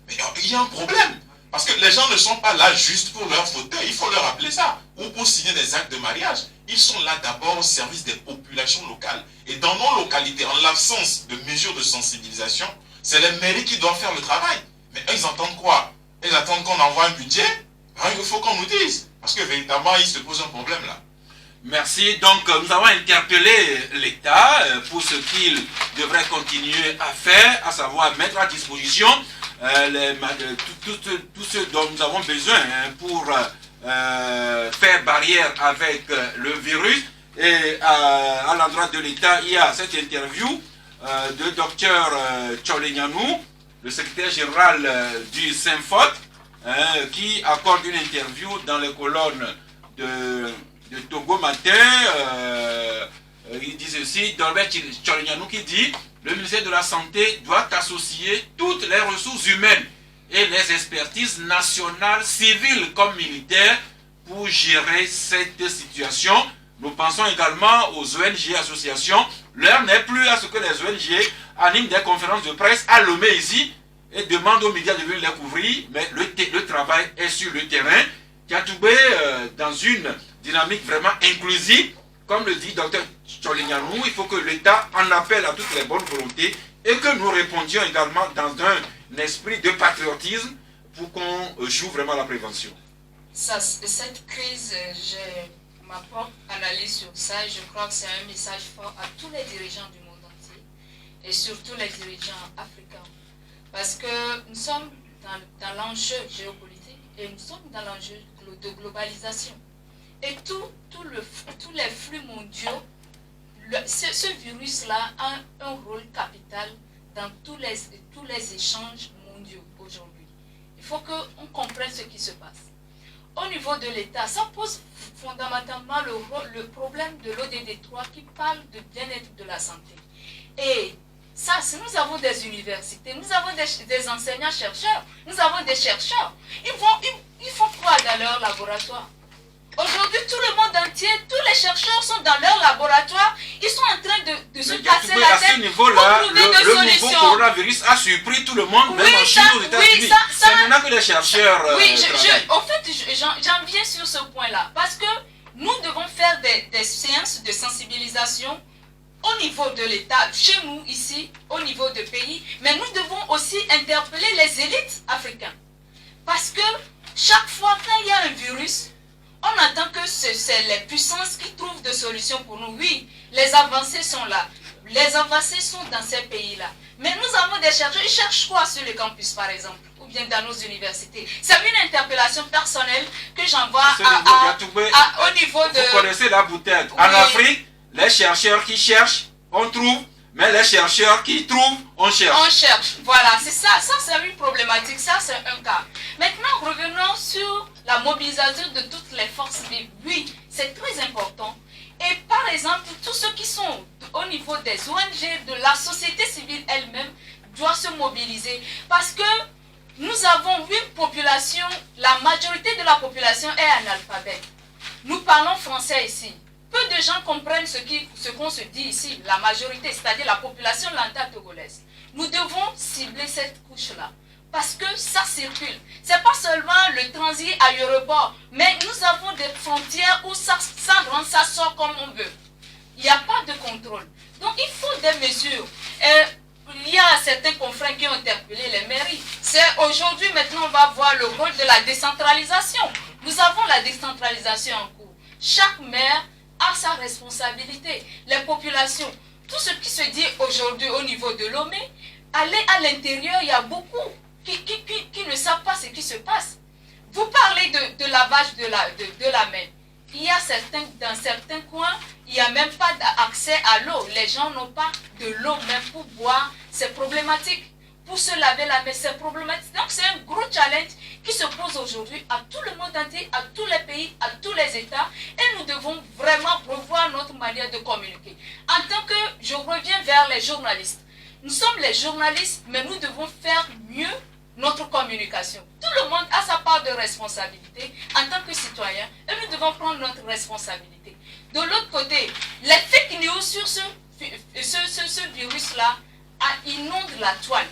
Mais il y a un problème. Parce que les gens ne sont pas là juste pour leur fauteuil, il faut leur rappeler ça. Ou pour signer des actes de mariage. Ils sont là d'abord au service des populations locales. Et dans nos localités, en l'absence de mesures de sensibilisation, c'est les mairies qui doivent faire le travail. Mais ils entendent quoi? Ils attendent qu'on envoie un budget? Il faut qu'on nous dise. Parce que véritablement, il se pose un problème là. Merci. Donc, nous avons interpellé l'État pour ce qu'il devrait continuer à faire, à savoir mettre à disposition tout ce dont nous avons besoin pour faire barrière avec le virus. Et à l'endroit de l'État, il y a cette interview de Dr Tcholenyanou, le secrétaire général du SYNFOT, qui accorde une interview dans les colonnes de Togo Matin. Il dit ceci, Norbert Tcholenyanou qui dit: le ministère de la Santé doit associer toutes les ressources humaines et les expertises nationales, civiles comme militaires, pour gérer cette situation. Nous pensons également aux ONG associations. L'heure n'est plus à ce que les ONG animent des conférences de presse à Lomé ici et demandent aux médias de venir les couvrir, mais le travail est sur le terrain. Kiatoubé, dans une dynamique vraiment inclusive, comme le dit Dr Tcholenyanou, il faut que l'État en appelle à toutes les bonnes volontés et que nous répondions également dans un esprit de patriotisme pour qu'on joue vraiment la prévention. Cette crise, j'ai ma propre analyse sur ça. Je crois que c'est un message fort à tous les dirigeants du monde entier et surtout les dirigeants africains. Parce que nous sommes dans l'enjeu géopolitique et nous sommes dans l'enjeu de globalisation. Et tous les flux mondiaux, ce virus-là a un rôle capital dans tous les échanges mondiaux aujourd'hui. Il faut qu'on comprenne ce qui se passe. Au niveau de l'État, ça pose fondamentalement le problème de l'ODD 3 qui parle de bien-être de la santé. Et ça, si nous avons des universités, nous avons des enseignants-chercheurs, nous avons des chercheurs, ils font quoi dans leur laboratoire? Aujourd'hui, tout le monde entier, tous les chercheurs sont dans leur laboratoire, ils sont en train de se casser la tête pour trouver des solutions. Le nouveau coronavirus a surpris tout le monde, même en Chine, aux États-Unis. C'est maintenant que les chercheurs en fait, j'en viens sur ce point-là, parce que nous devons faire des séances de sensibilisation au niveau de l'État, chez nous ici, au niveau de pays, mais nous devons aussi interpeller les élites africaines. Parce que chaque fois qu'il y a un virus, on attend que c'est les puissances qui trouvent des solutions pour nous. Oui, les avancées sont là. Les avancées sont dans ces pays-là. Mais nous avons des chercheurs. Ils cherchent quoi sur le campus, par exemple, ou bien dans nos universités? C'est une interpellation personnelle que j'envoie au niveau de... Vous connaissez la bouteille. Oui. En Afrique, les chercheurs qui cherchent, on trouve. Mais les chercheurs qui trouvent, on cherche. On cherche, voilà, c'est ça. Ça, c'est une problématique, ça, c'est un cas. Maintenant, revenons sur la mobilisation de toutes les forces vives. Oui, c'est très important. Et par exemple, tous ceux qui sont au niveau des ONG, de la société civile elle-même, doivent se mobiliser. Parce que nous avons une population, la majorité de la population est analphabète. Nous parlons français ici. Peu de gens comprennent ce qu'on se dit ici, la majorité, c'est-à-dire la population lambda togolaise. Nous devons cibler cette couche-là, parce que ça circule. Ce n'est pas seulement le transit à l'aéroport, mais nous avons des frontières où ça rentre, ça sort comme on veut. Il n'y a pas de contrôle. Donc il faut des mesures. il y a certains confrères qui ont interpellé les mairies. C'est aujourd'hui, maintenant, on va voir le rôle de la décentralisation. Nous avons la décentralisation en cours. Chaque maire a sa responsabilité. Les populations, tout ce qui se dit aujourd'hui au niveau de Lomé, aller à l'intérieur, il y a beaucoup qui ne savent pas ce qui se passe. Vous parlez de lavage de la main. Il y a dans certains coins, il n'y a même pas d'accès à l'eau. Les gens n'ont pas de l'eau même pour boire. C'est problématique. Pour se laver la main, c'est problématique. Donc c'est un gros challenge qui se pose aujourd'hui à tout le monde entier, à tous les pays, à tous les États. Et nous devons vraiment revoir notre manière de communiquer. En tant que, je reviens vers les journalistes. Nous sommes les journalistes, mais nous devons faire mieux notre communication. Tout le monde a sa part de responsabilité en tant que citoyen et nous devons prendre notre responsabilité. De l'autre côté, les fake news sur ce virus-là inondent la toile.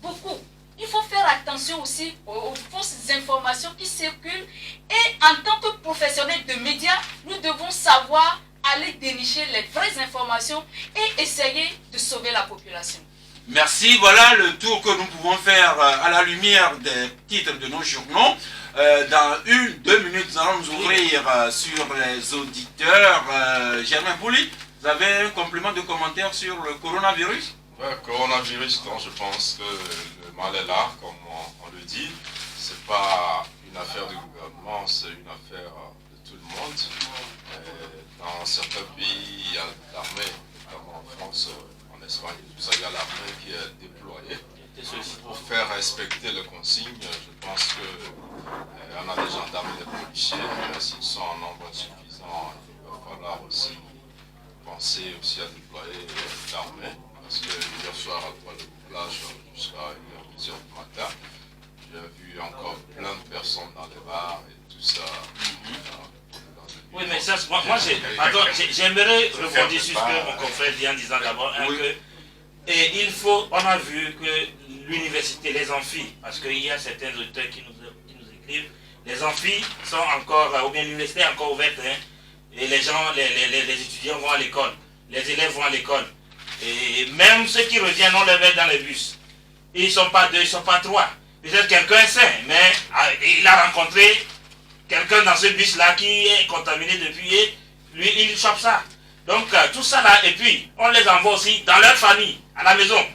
Beaucoup. Il faut faire attention aussi aux fausses informations qui circulent et en tant que professionnels de médias, nous devons savoir aller dénicher les vraies informations et essayer de sauver la population. Merci, voilà le tour que nous pouvons faire à la lumière des titres de nos journaux. Dans 1-2 minutes, nous allons nous ouvrir sur les auditeurs. Germain Bouli, vous avez un complément de commentaire sur le coronavirus? Le coronavirus, donc, je pense que le mal est là, comme on le dit. Ce n'est pas une affaire du gouvernement, c'est une affaire de tout le monde. Dans certains pays, il y a l'armée, notamment en France, en Espagne, tout ça, il y a l'armée qui est déployée pour faire respecter les consignes. Je pense qu'on a des gendarmes et des policiers, mais s'ils sont en nombre suffisant, il va falloir aussi penser aussi à déployer l'armée. Parce que hier soir, après le couplage, jusqu'à 1h10 du matin, j'ai vu encore plein de personnes dans les bars et tout ça. Oui, mais ça, moi j'aimerais rebondir sur ce que mon confrère dit en disant d'abord on a vu que l'université, les amphis, parce qu'il y a certains auteurs qui nous écrivent, les amphis sont encore, ou bien l'université est encore ouverte, hein, et les gens, les étudiants vont à l'école, les élèves vont à l'école, et même ceux qui reviennent, on les met dans les bus. Ils ne sont pas deux, ils ne sont pas trois. Peut-être quelqu'un est sain, mais il a rencontré quelqu'un dans ce bus-là qui est contaminé depuis, et lui, il chope ça. Donc, tout ça là, et puis, on les envoie aussi dans leur famille, à la maison.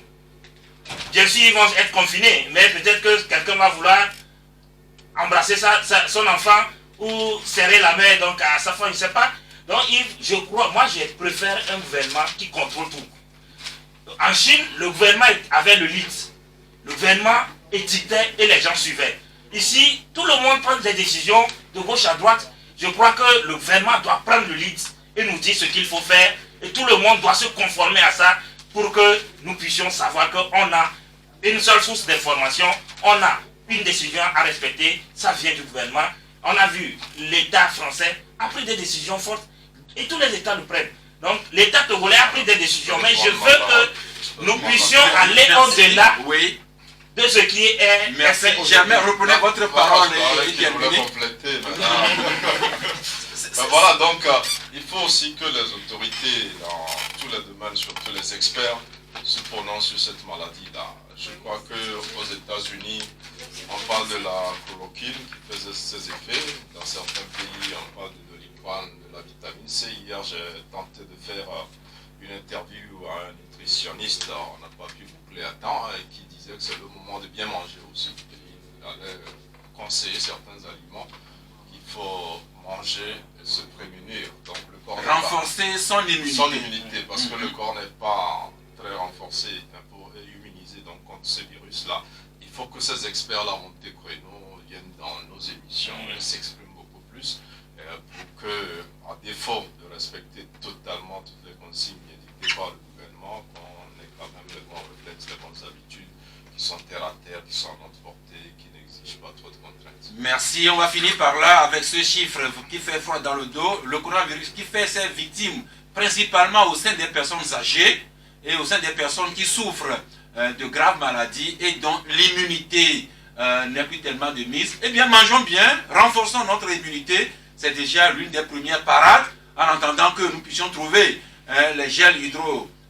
Bien sûr, ils vont être confinés, mais peut-être que quelqu'un va vouloir embrasser son enfant ou serrer la main donc, à sa femme, je ne sais pas. Donc, je crois, moi, je préfère un gouvernement qui contrôle tout. En Chine, le gouvernement avait le lead. Le gouvernement édictait et les gens suivaient. Ici, tout le monde prend des décisions de gauche à droite. Je crois que le gouvernement doit prendre le lead et nous dire ce qu'il faut faire. Et tout le monde doit se conformer à ça pour que nous puissions savoir qu'on a une seule source d'information. On a une décision à respecter. Ça vient du gouvernement. On a vu l'État français a pris des décisions fortes et tous les États le prennent. Donc l'État togolais a pris des décisions. Mais je veux que nous puissions aller au-delà. Oui. De ce qui est... Merci. Jamais reprenez votre parole et terminez. Compléter maintenant. Voilà, donc il faut aussi que les autorités dans tous les domaines, surtout les experts, se prononcent sur cette maladie-là. Je crois qu'aux États-Unis, on parle de la chloroquine qui faisait ses effets. Dans certains pays, on parle de Doliprane, de la vitamine C. Hier, j'ai tenté de faire une interview à un nutritionniste, on n'a pas pu boucler à temps, et qui disait que c'est le moment de bien manger aussi. Il allait conseiller certains aliments qu'il faut manger et se prémunir. Donc le corps renforcer son immunité. Son immunité, parce que le corps n'est pas très renforcé pour immuniser donc, contre ce virus-là. Il faut que ces experts-là, Monte Créneau, viennent dans nos émissions et s'expriment beaucoup plus pour que, à défaut de respecter totalement toutes les consignes édictées par le gouvernement, qu'on ait quand même les bons réflexes, les bonnes habitudes qui sont terre à terre, qui sont à notre portée, qui n'exigent pas trop de contraintes. Merci, on va finir par là avec ce chiffre qui fait froid dans le dos. Le coronavirus qui fait ses victimes principalement au sein des personnes âgées et au sein des personnes qui souffrent de graves maladies et dont l'immunité n'est plus tellement de mise. Eh bien, mangeons bien, renforçons notre immunité. C'est déjà l'une des premières parades en attendant que nous puissions trouver les gels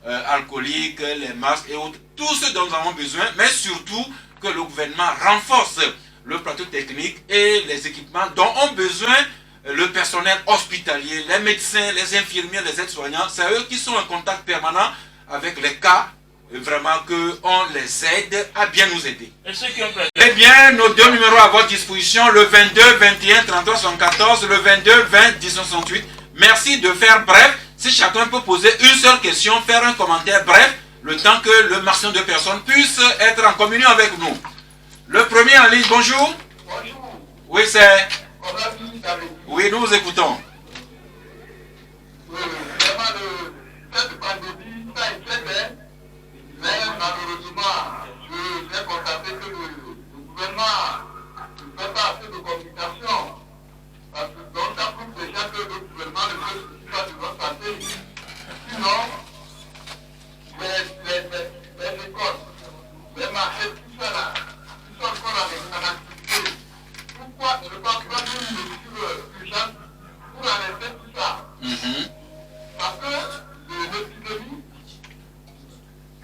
alcooliques, les masques et autres, tout ce dont nous avons besoin, mais surtout que le gouvernement renforce le plateau technique et les équipements dont ont besoin le personnel hospitalier, les médecins, les infirmiers, les aides-soignants. C'est eux qui sont en contact permanent avec les cas, vraiment qu'on les aide à bien nous aider. Et ceux qui ont perdu. Eh bien, nos deux numéros à votre disposition, le 22 21 33 74, le 22 20 10 68. Merci de faire bref. Si chacun peut poser une seule question, faire un commentaire bref, le temps que le maximum de personnes puissent être en communion avec nous. Le premier en ligne, bonjour. Bonjour. Oui, c'est... Oui, Oui, nous vous écoutons. vraiment, cette pandémie, ça a été fait, mais malheureusement, j'ai constaté que le gouvernement ne fait pas assez de communication. Parce que donc, ça prouve déjà que le gouvernement ne fait pas de notre santé. Sinon, les écoles, les marchés, tout ça là, ils sont encore en activité. Pourquoi ne pas prendre une mesure urgente pour arrêter tout ça? Parce que l'épidémie,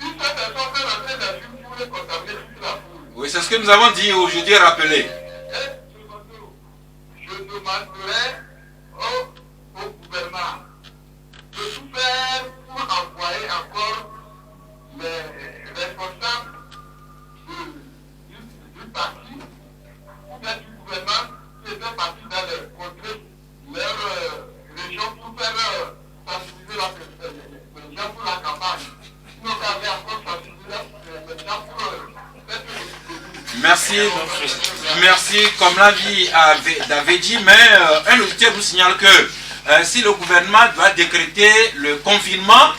une seule personne peut rentrer dans une foule et contaminer toute la foule. Oui, c'est ce que nous avons dit aujourd'hui, rappelé. Et je demanderai au gouvernement de tout faire pour envoyer encore les responsables du parti ou bien du gouvernement qui étaient partis dans les contrées, leur région pour faire sensibiliser les gens pour la campagne. Sinon, on avait encore sensibiliser les gens pour faire Merci, merci. Comme l'a dit David dit, mais un auditeur nous signale que si le gouvernement doit décréter le confinement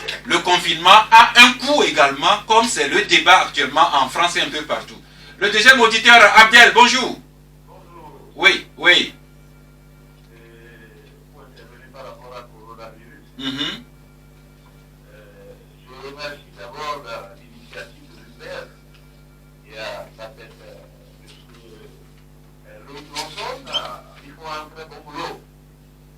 a un coût également, comme c'est le débat actuellement en France et un peu partout. Le deuxième auditeur, Abdel, bonjour. Bonjour. Oui, oui. Pour intervenir par rapport à coronavirus, Mhm. je remercie d'abord l'initiative de l'UPR et à la tête de Louis Bronson. Ils font un très bon boulot.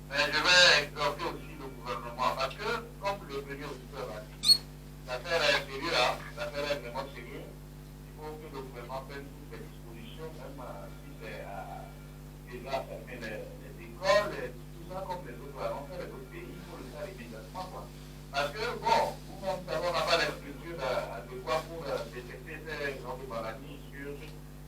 Mais je vais exhorter aussi le gouvernement parce que, comme le premier auditeur a dit, l'affaire est sérieuse, l'affaire est vraiment sérieuse. Il faut que le gouvernement prenne toutes les dispositions, même si c'est déjà fermer les écoles, et tout ça comme les autres l'ont fait, les autres pays, il faut le faire immédiatement. Quoi. Parce que, bon, nous-mêmes, on n'a pas les structures adéquates pour détecter ces grandes maladies sur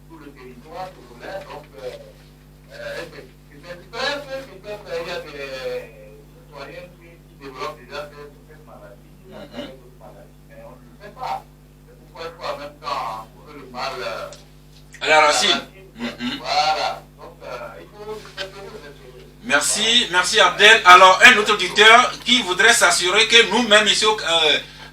tout le territoire congolais. Donc, peut-être il y a des citoyens qui développent déjà cette maladie, d'autres maladies, mais on ne le sait pas. C'est pourquoi il faut en même temps trouver le mal À la racine. Mhm. Voilà. Donc, il faut se faire. Merci, merci Abdel. Alors, un autre auditeur qui voudrait s'assurer que nous-mêmes ici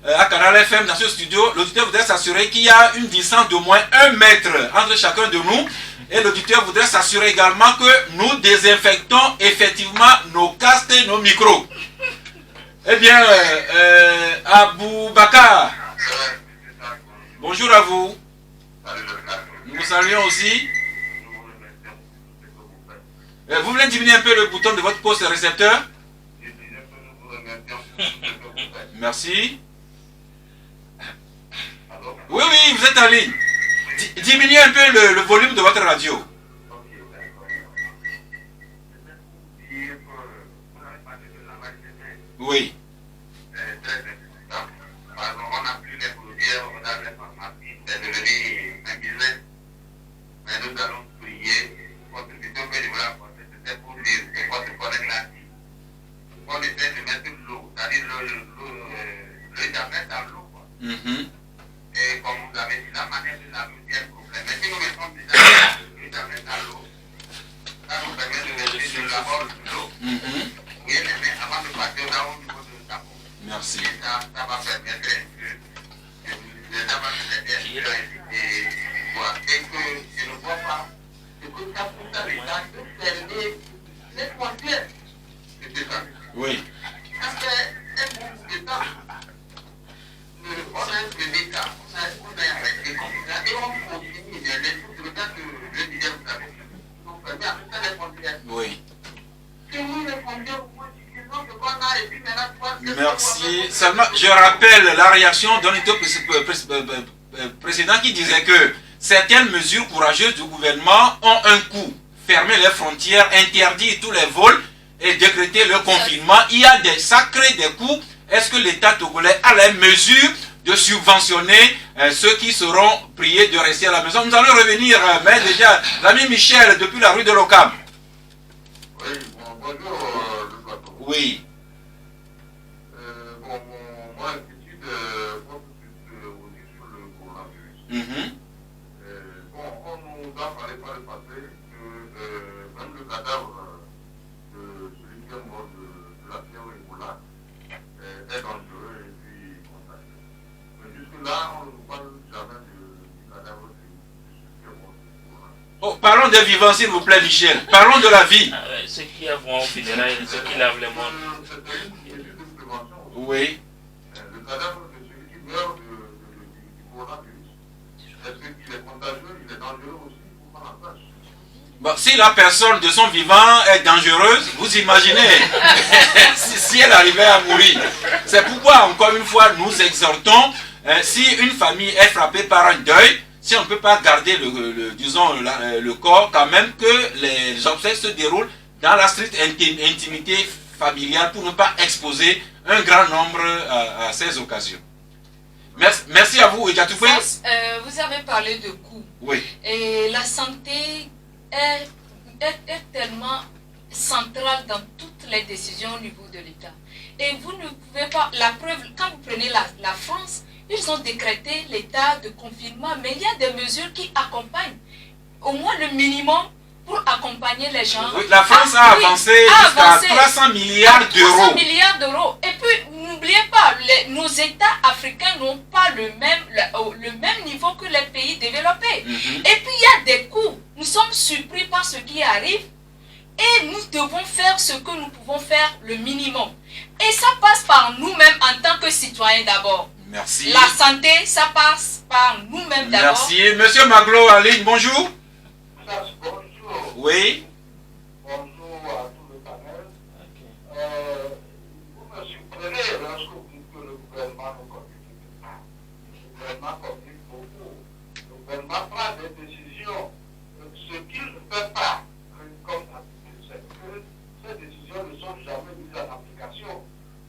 à Canal FM, dans ce studio, l'auditeur voudrait s'assurer qu'il y a une distance d'au moins 1 mètre entre chacun de nous. Et l'auditeur voudrait s'assurer également que nous désinfectons effectivement nos casques et nos micros. Eh bien, Abou Bakar, bonjour à vous. Nous vous saluons aussi. Vous voulez diminuer un peu le bouton de votre poste récepteur? Merci. Oui, oui, vous êtes en ligne. Diminuez un peu le volume de votre radio. Oui. On n'a plus les produits, on a les pharmacies, c'est devenu un business. Mais nous allons prier, contribution que nous voulons apporter, c'était pour dire que votre collègue l'a dit. On essaie de mettre l'eau, c'est-à-dire le jamais dans l'eau. Et comme vous avez dit, la manière de la musique est le problème. Mais si nous mettons déjà le jamais dans l'eau, ça nous permet de laisser de l'abord de l'eau. Oui, mais avant de partir là au niveau de la peau. Merci. Et ça va permettre que les amas de l'aider et que je ne vois pas que ça pousse à l'État de fermer les frontières. C'est ça. Oui. Parce qu'un groupe d'État, on a un peu d'État, on a arrêté comme ça, et on continue. Les le temps que je disais, vous savez, nous fermons à toutes les frontières. Oui. Si nous les frontières, sinon ce qu'on a et puis maintenant, tu vois que... Merci. Seulement, je rappelle la réaction d'un précédent qui disait que certaines mesures courageuses du gouvernement ont un coût. Fermer les frontières, interdire tous les vols et décréter le confinement. Ça crée des coûts. Est-ce que l'État togolais a les mesures de subventionner ceux qui seront priés de rester à la maison? Nous allons revenir, mais déjà, l'ami Michel, depuis la rue de l'Ocam. Oui, bonjour, le plateau. Oui. Mon inquiétude porte aussi sur le coronavirus. On nous a parlé par le passé que même le cadavre de celui qui est mort de la fièvre Ebola est dangereux et puis contagieux. Mais jusque-là, on ne nous parle jamais du cadavre de celui qui est mort de Ebola. Oh, parlons des vivants, s'il vous plaît, Michel. Parlons de la vie. Ceux qui vont au funérailles, ceux qui lavent les morts. C'est une étude de prévention. Oui. Le cadavre de celui qui meurt du coronavirus, est-ce qu'il est contagieux, il est dangereux aussi pour prendre en charge? Bon, si la personne de son vivant est dangereuse, vous imaginez si elle arrivait à mourir. C'est pourquoi, encore une fois, nous exhortons, si une famille est frappée par un deuil, si on ne peut pas garder le corps, quand même que les obsèques se déroulent dans la stricte intimité familiale pour ne pas exposer un grand nombre à ces occasions. Merci à vous, Ejatoufé. Vous avez parlé de coûts. Oui. Et la santé est tellement centrale dans toutes les décisions au niveau de l'État. Et vous ne pouvez pas, la preuve, quand vous prenez la France, ils ont décrété l'état de confinement, mais il y a des mesures qui accompagnent, au moins le minimum pour accompagner les gens. Oui, la France a avancé jusqu'à 300 milliards d'euros. 300 milliards d'euros. Et puis, n'oubliez pas, nos États africains n'ont pas le même niveau que les pays développés. Et puis, il y a des coûts. Nous sommes surpris par ce qui arrive. Et nous devons faire ce que nous pouvons faire, le minimum. Et ça passe par nous-mêmes en tant que citoyens d'abord. Merci. La santé, ça passe par nous-mêmes d'abord. Merci. Monsieur Maglo, en ligne, bonjour. Bonjour. Oui. Bonjour à tout le panel. Vous me surprenez lorsque vous dites que le gouvernement ne communique pas. Le gouvernement communique beaucoup. Le gouvernement prend des décisions. Ce qu'il ne fait pas, comme d'habitude, c'est que ces décisions ne sont jamais mises en application.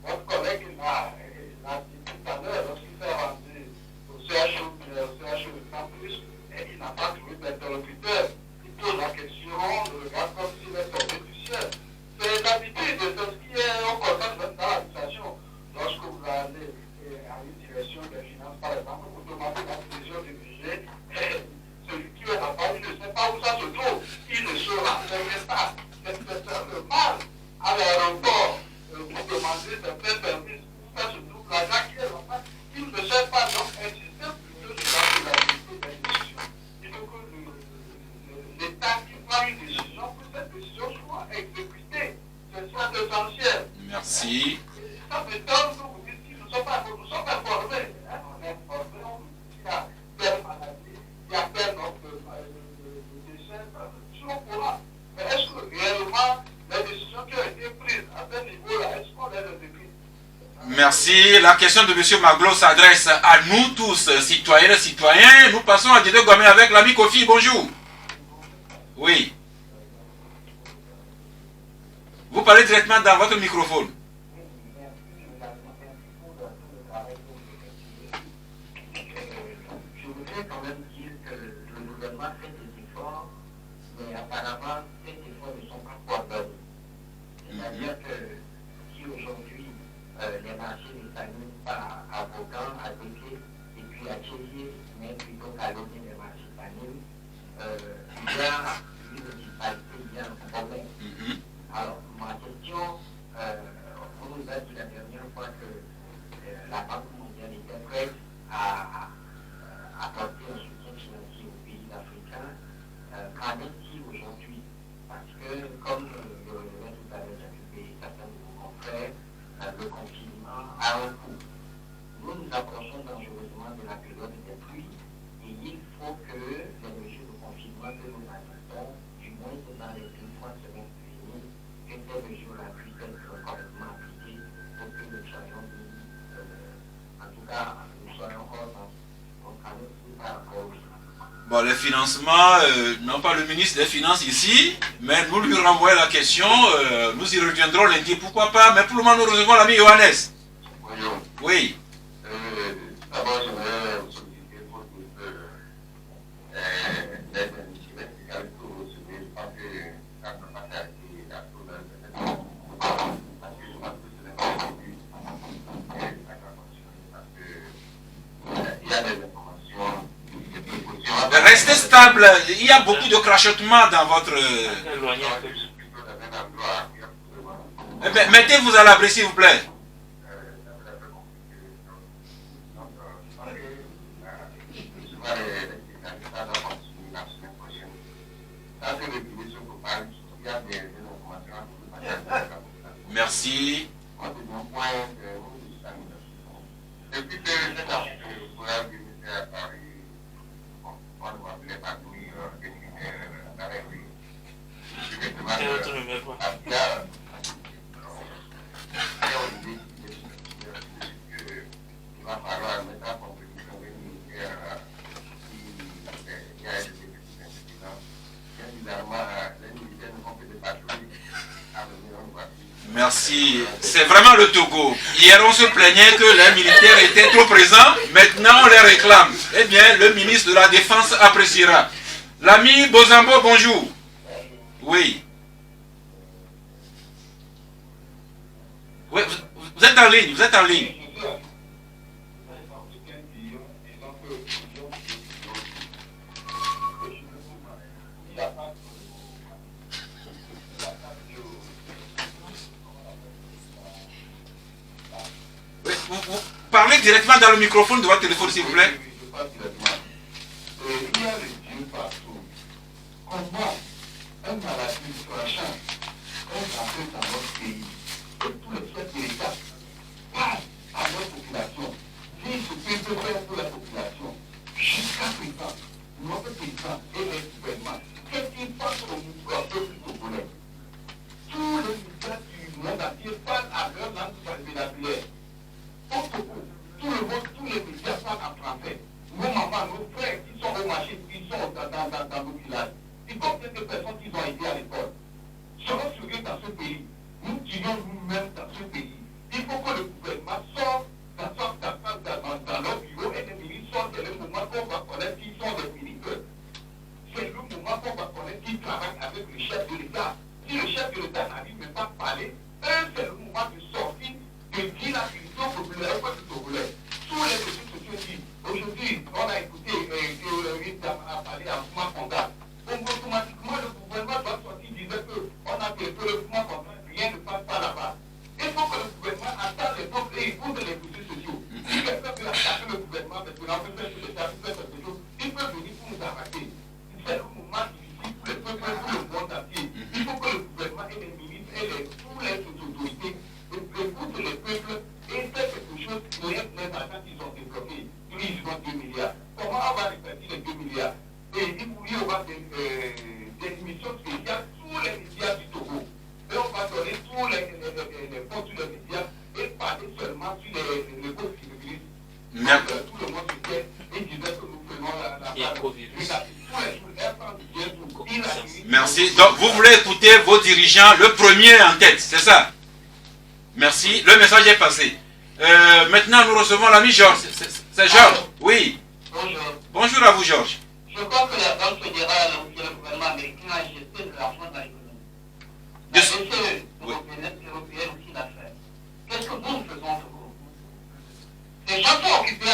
Votre collègue l'a dit tout à l'heure, lorsqu'il s'est rendu au CHU de campus, et il n'a pas trouvé d'interlocuteur. Il pose la question, le regarde comme s'il est tombé du ciel. C'est l'habitude, c'est ce qui est au contact même dans l'administration. Lorsque vous allez à une direction des finances, par exemple, vous demandez la prévision du budget, celui qui est là-bas, il ne sait pas où ça se trouve. Il ne se renseigne pas. C'est le mal à l'aéroport. Vous demandez certains services où ça se trouve, l'argent qui est là-bas, il ne sait pas. Donc, insister plutôt sur la fiabilité des décisions. Il faut que l'État qui prend une décision, que cette décision soit exécutée. C'est ça l'essentiel. Merci. Ça m'étonne que vous dites qu'ils ne sont pas informés. On est informés, on dit qu'il y a telle maladie, il y a tel nombre de décès, sur le courant. Mais est-ce que réellement, les décisions qui ont été prises à ce niveau-là, est-ce qu'on les exécute? Merci. La question de M. Maglo s'adresse à nous tous, citoyennes et citoyens. Nous passons à Didier Gomé avec l'ami Kofi. Bonjour. Oui. Vous parlez directement dans votre microphone. Je voudrais quand même dire que le gouvernement fait des efforts, mais apparemment, ces efforts ne sont pas coordonnés. C'est-à-dire que si aujourd'hui les marchés ne s'animent pas à Vaughan, à Béquet, et puis à Thiélier, mais plutôt qu'à l'autre des marchés s'animent, il y a une municipalité, il y a un problème. Alors, ma question, on nous a dit la dernière fois que la Banque mondiale était prête à apporter un soutien financier aux pays africains. Qu'en est-il aujourd'hui? Parce que, comme le revenait tout à l'heure, certains de vos confrères, le confinement a un coût. Nous nous approchons dangereusement de la période des pluies et il faut que les mesures de confinement que nous adoptons, du moins dans les 2 3 semaines qui viennent, que ces mesures-là puissent être correctement appliquées Bon, les financements, non pas le ministre des Finances ici, mais nous lui renvoyons la question, nous y reviendrons lundi, pourquoi pas, mais pour le moment nous recevons l'ami Johannes. Oui. D'abord, je voudrais vous solliciter pour que les initiatives que vous recevez, je pense que la matérialité a tout le monde. Parce que je pense que c'est le début et ça va continuer parce qu'il y a des informations, des précautions. Restez stable, il y a beaucoup de crachotements dans votre... Mettez-vous à l'abri s'il vous plaît. Merci. Depuis que cette article pourra venir à Paris, on ne m'appelait pas nous, dans les rues. Il va falloir mettre en compétition les militaires qui a été des incidents. Bien évidemment, les militaires ne font que des patrouilles à venir en voiture. Merci. C'est vraiment le Togo. Hier, on se plaignait que les militaires étaient trop présents. Maintenant, on les réclame. Eh bien, le ministre de la Défense appréciera. L'ami Bozambo, bonjour. Oui. Oui, vous êtes en ligne, vous êtes en ligne. Vous parlez directement dans le microphone de votre téléphone, s'il vous plaît. Il y a des dieux partout. On voit un maladie sur la chambre, un affecte dans notre pays. Et tous les chefs de l'État parlent à notre population. Disent ce qu'ils peuvent faire pour la population. Jusqu'à présent, notre président et les gouvernements, qu'est-ce qu'ils pensent au peuple togolais? Tous les médias du monde entier parlent à leur langue vernaculaire. Au Togo, tout le monde, tous les médias parlent en français. Nos mamans, nos frères qui sont au marché, qui sont dans nos villages. Et combien de personnes qui ont été à l'école? Soyons sérieux dans ce pays. Nous dirions nous-mêmes dans ce pays. Il faut que le gouvernement sorte dans leur bureau et les ministres sortent. C'est le moment qu'on va connaître qui sont les ministres. C'est le moment qu'on va connaître qui travaille avec le chef de l'État. Si le chef de l'État n'arrive même pas à parler, c'est le moment de sortir, de dire la vérité au populaire, au peuple togolais. Tous les réseaux sociaux disent, aujourd'hui, on a écouté a parlé à Mouma Konga. Donc automatiquement, le gouvernement doit sortir, disait qu'on a fait le Mouma Konga, rien ne passe pas là-bas. Il faut que le gouvernement attende les peuples et écoute les réseaux sociaux. Si le peuple attaque le gouvernement, parce qu'on a fait sur l'État, il peut venir pour nous arrêter. C'est le moment difficile pour le peuple, pour le monde entier. Il faut que le gouvernement et les ministres et tous les autorités écoutent les peuples et fassent quelque chose pour les argents qu'ils ont développés. Ils ont 2 milliards. Comment on va répartir les 2 milliards? Et il y aura des émissions spéciales sur les médias du Togo. Et on va donner tous les fonds sur les médias et parler seulement sur les coronavirus. Tout le monde se tait et disait que nous prenons la Merci. Donc, vous voulez écouter vos dirigeants, le premier en tête, c'est ça? Merci. Le message est passé. Maintenant, nous recevons l'ami Georges. C'est Georges. Oui. Bonjour. Bonjour à vous, Georges. Je crois que la Banque fédérale, le gouvernement américain a injecté de l'argent dans l'économie. La BCE européenne aussi l'a fait. Qu'est-ce que nous faisons au Togo? Les gens sont occupés à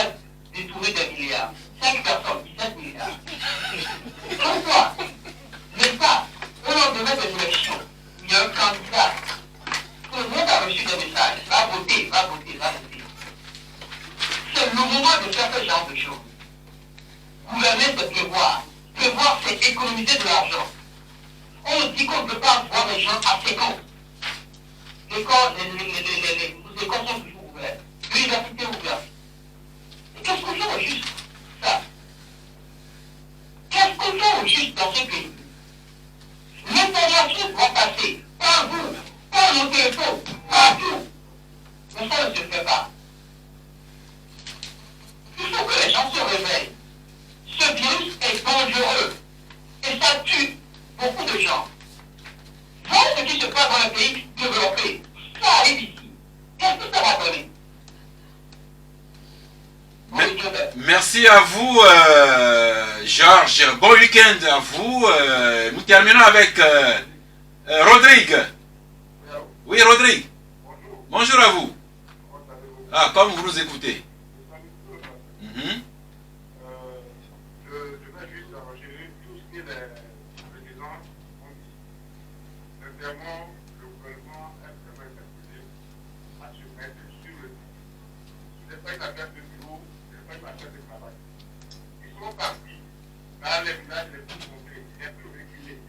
détourner des milliards. 5 personnes, 17 milliards. Pourquoi? N'est-ce pas? Au lendemain des élections, il y a un candidat. Tout le monde a reçu des messages. Va voter, va voter, va voter. C'est le moment de faire ce genre de choses. Gouverner, c'est prévoir. Prévoir, c'est économiser de l'argent. On dit qu'on ne peut pas voir les gens à 50. Les écoles sont toujours ouvertes. L'université est ouverte. Et qu'est-ce qu'on fait au juste? Ça. Qu'est-ce qu'on fait au juste dans ce pays? L'information doit passer par vous, par nos téléphones, partout. Mais ça ne se fait pas. Il faut que les gens se réveillent. Ce virus est dangereux. se passe dans les pays développés. Ça arrive ici. Qu'est-ce que ça va donner? Merci à vous, Georges. Bon week-end à vous. Nous terminons avec Rodrigue. Oui, Rodrigue. Bonjour à vous. Ah, comme vous nous écoutez. Je vais juste enregistrer tout ce que les présidents ont dit. Sincèrement, le gouvernement est vraiment interpellé à se mettre sur le terrain. Ce n'est pas une affaire de bureau, ce n'est pas une affaire de travail. Ils sont partis dans les villages les plus montrés, les plus reculés,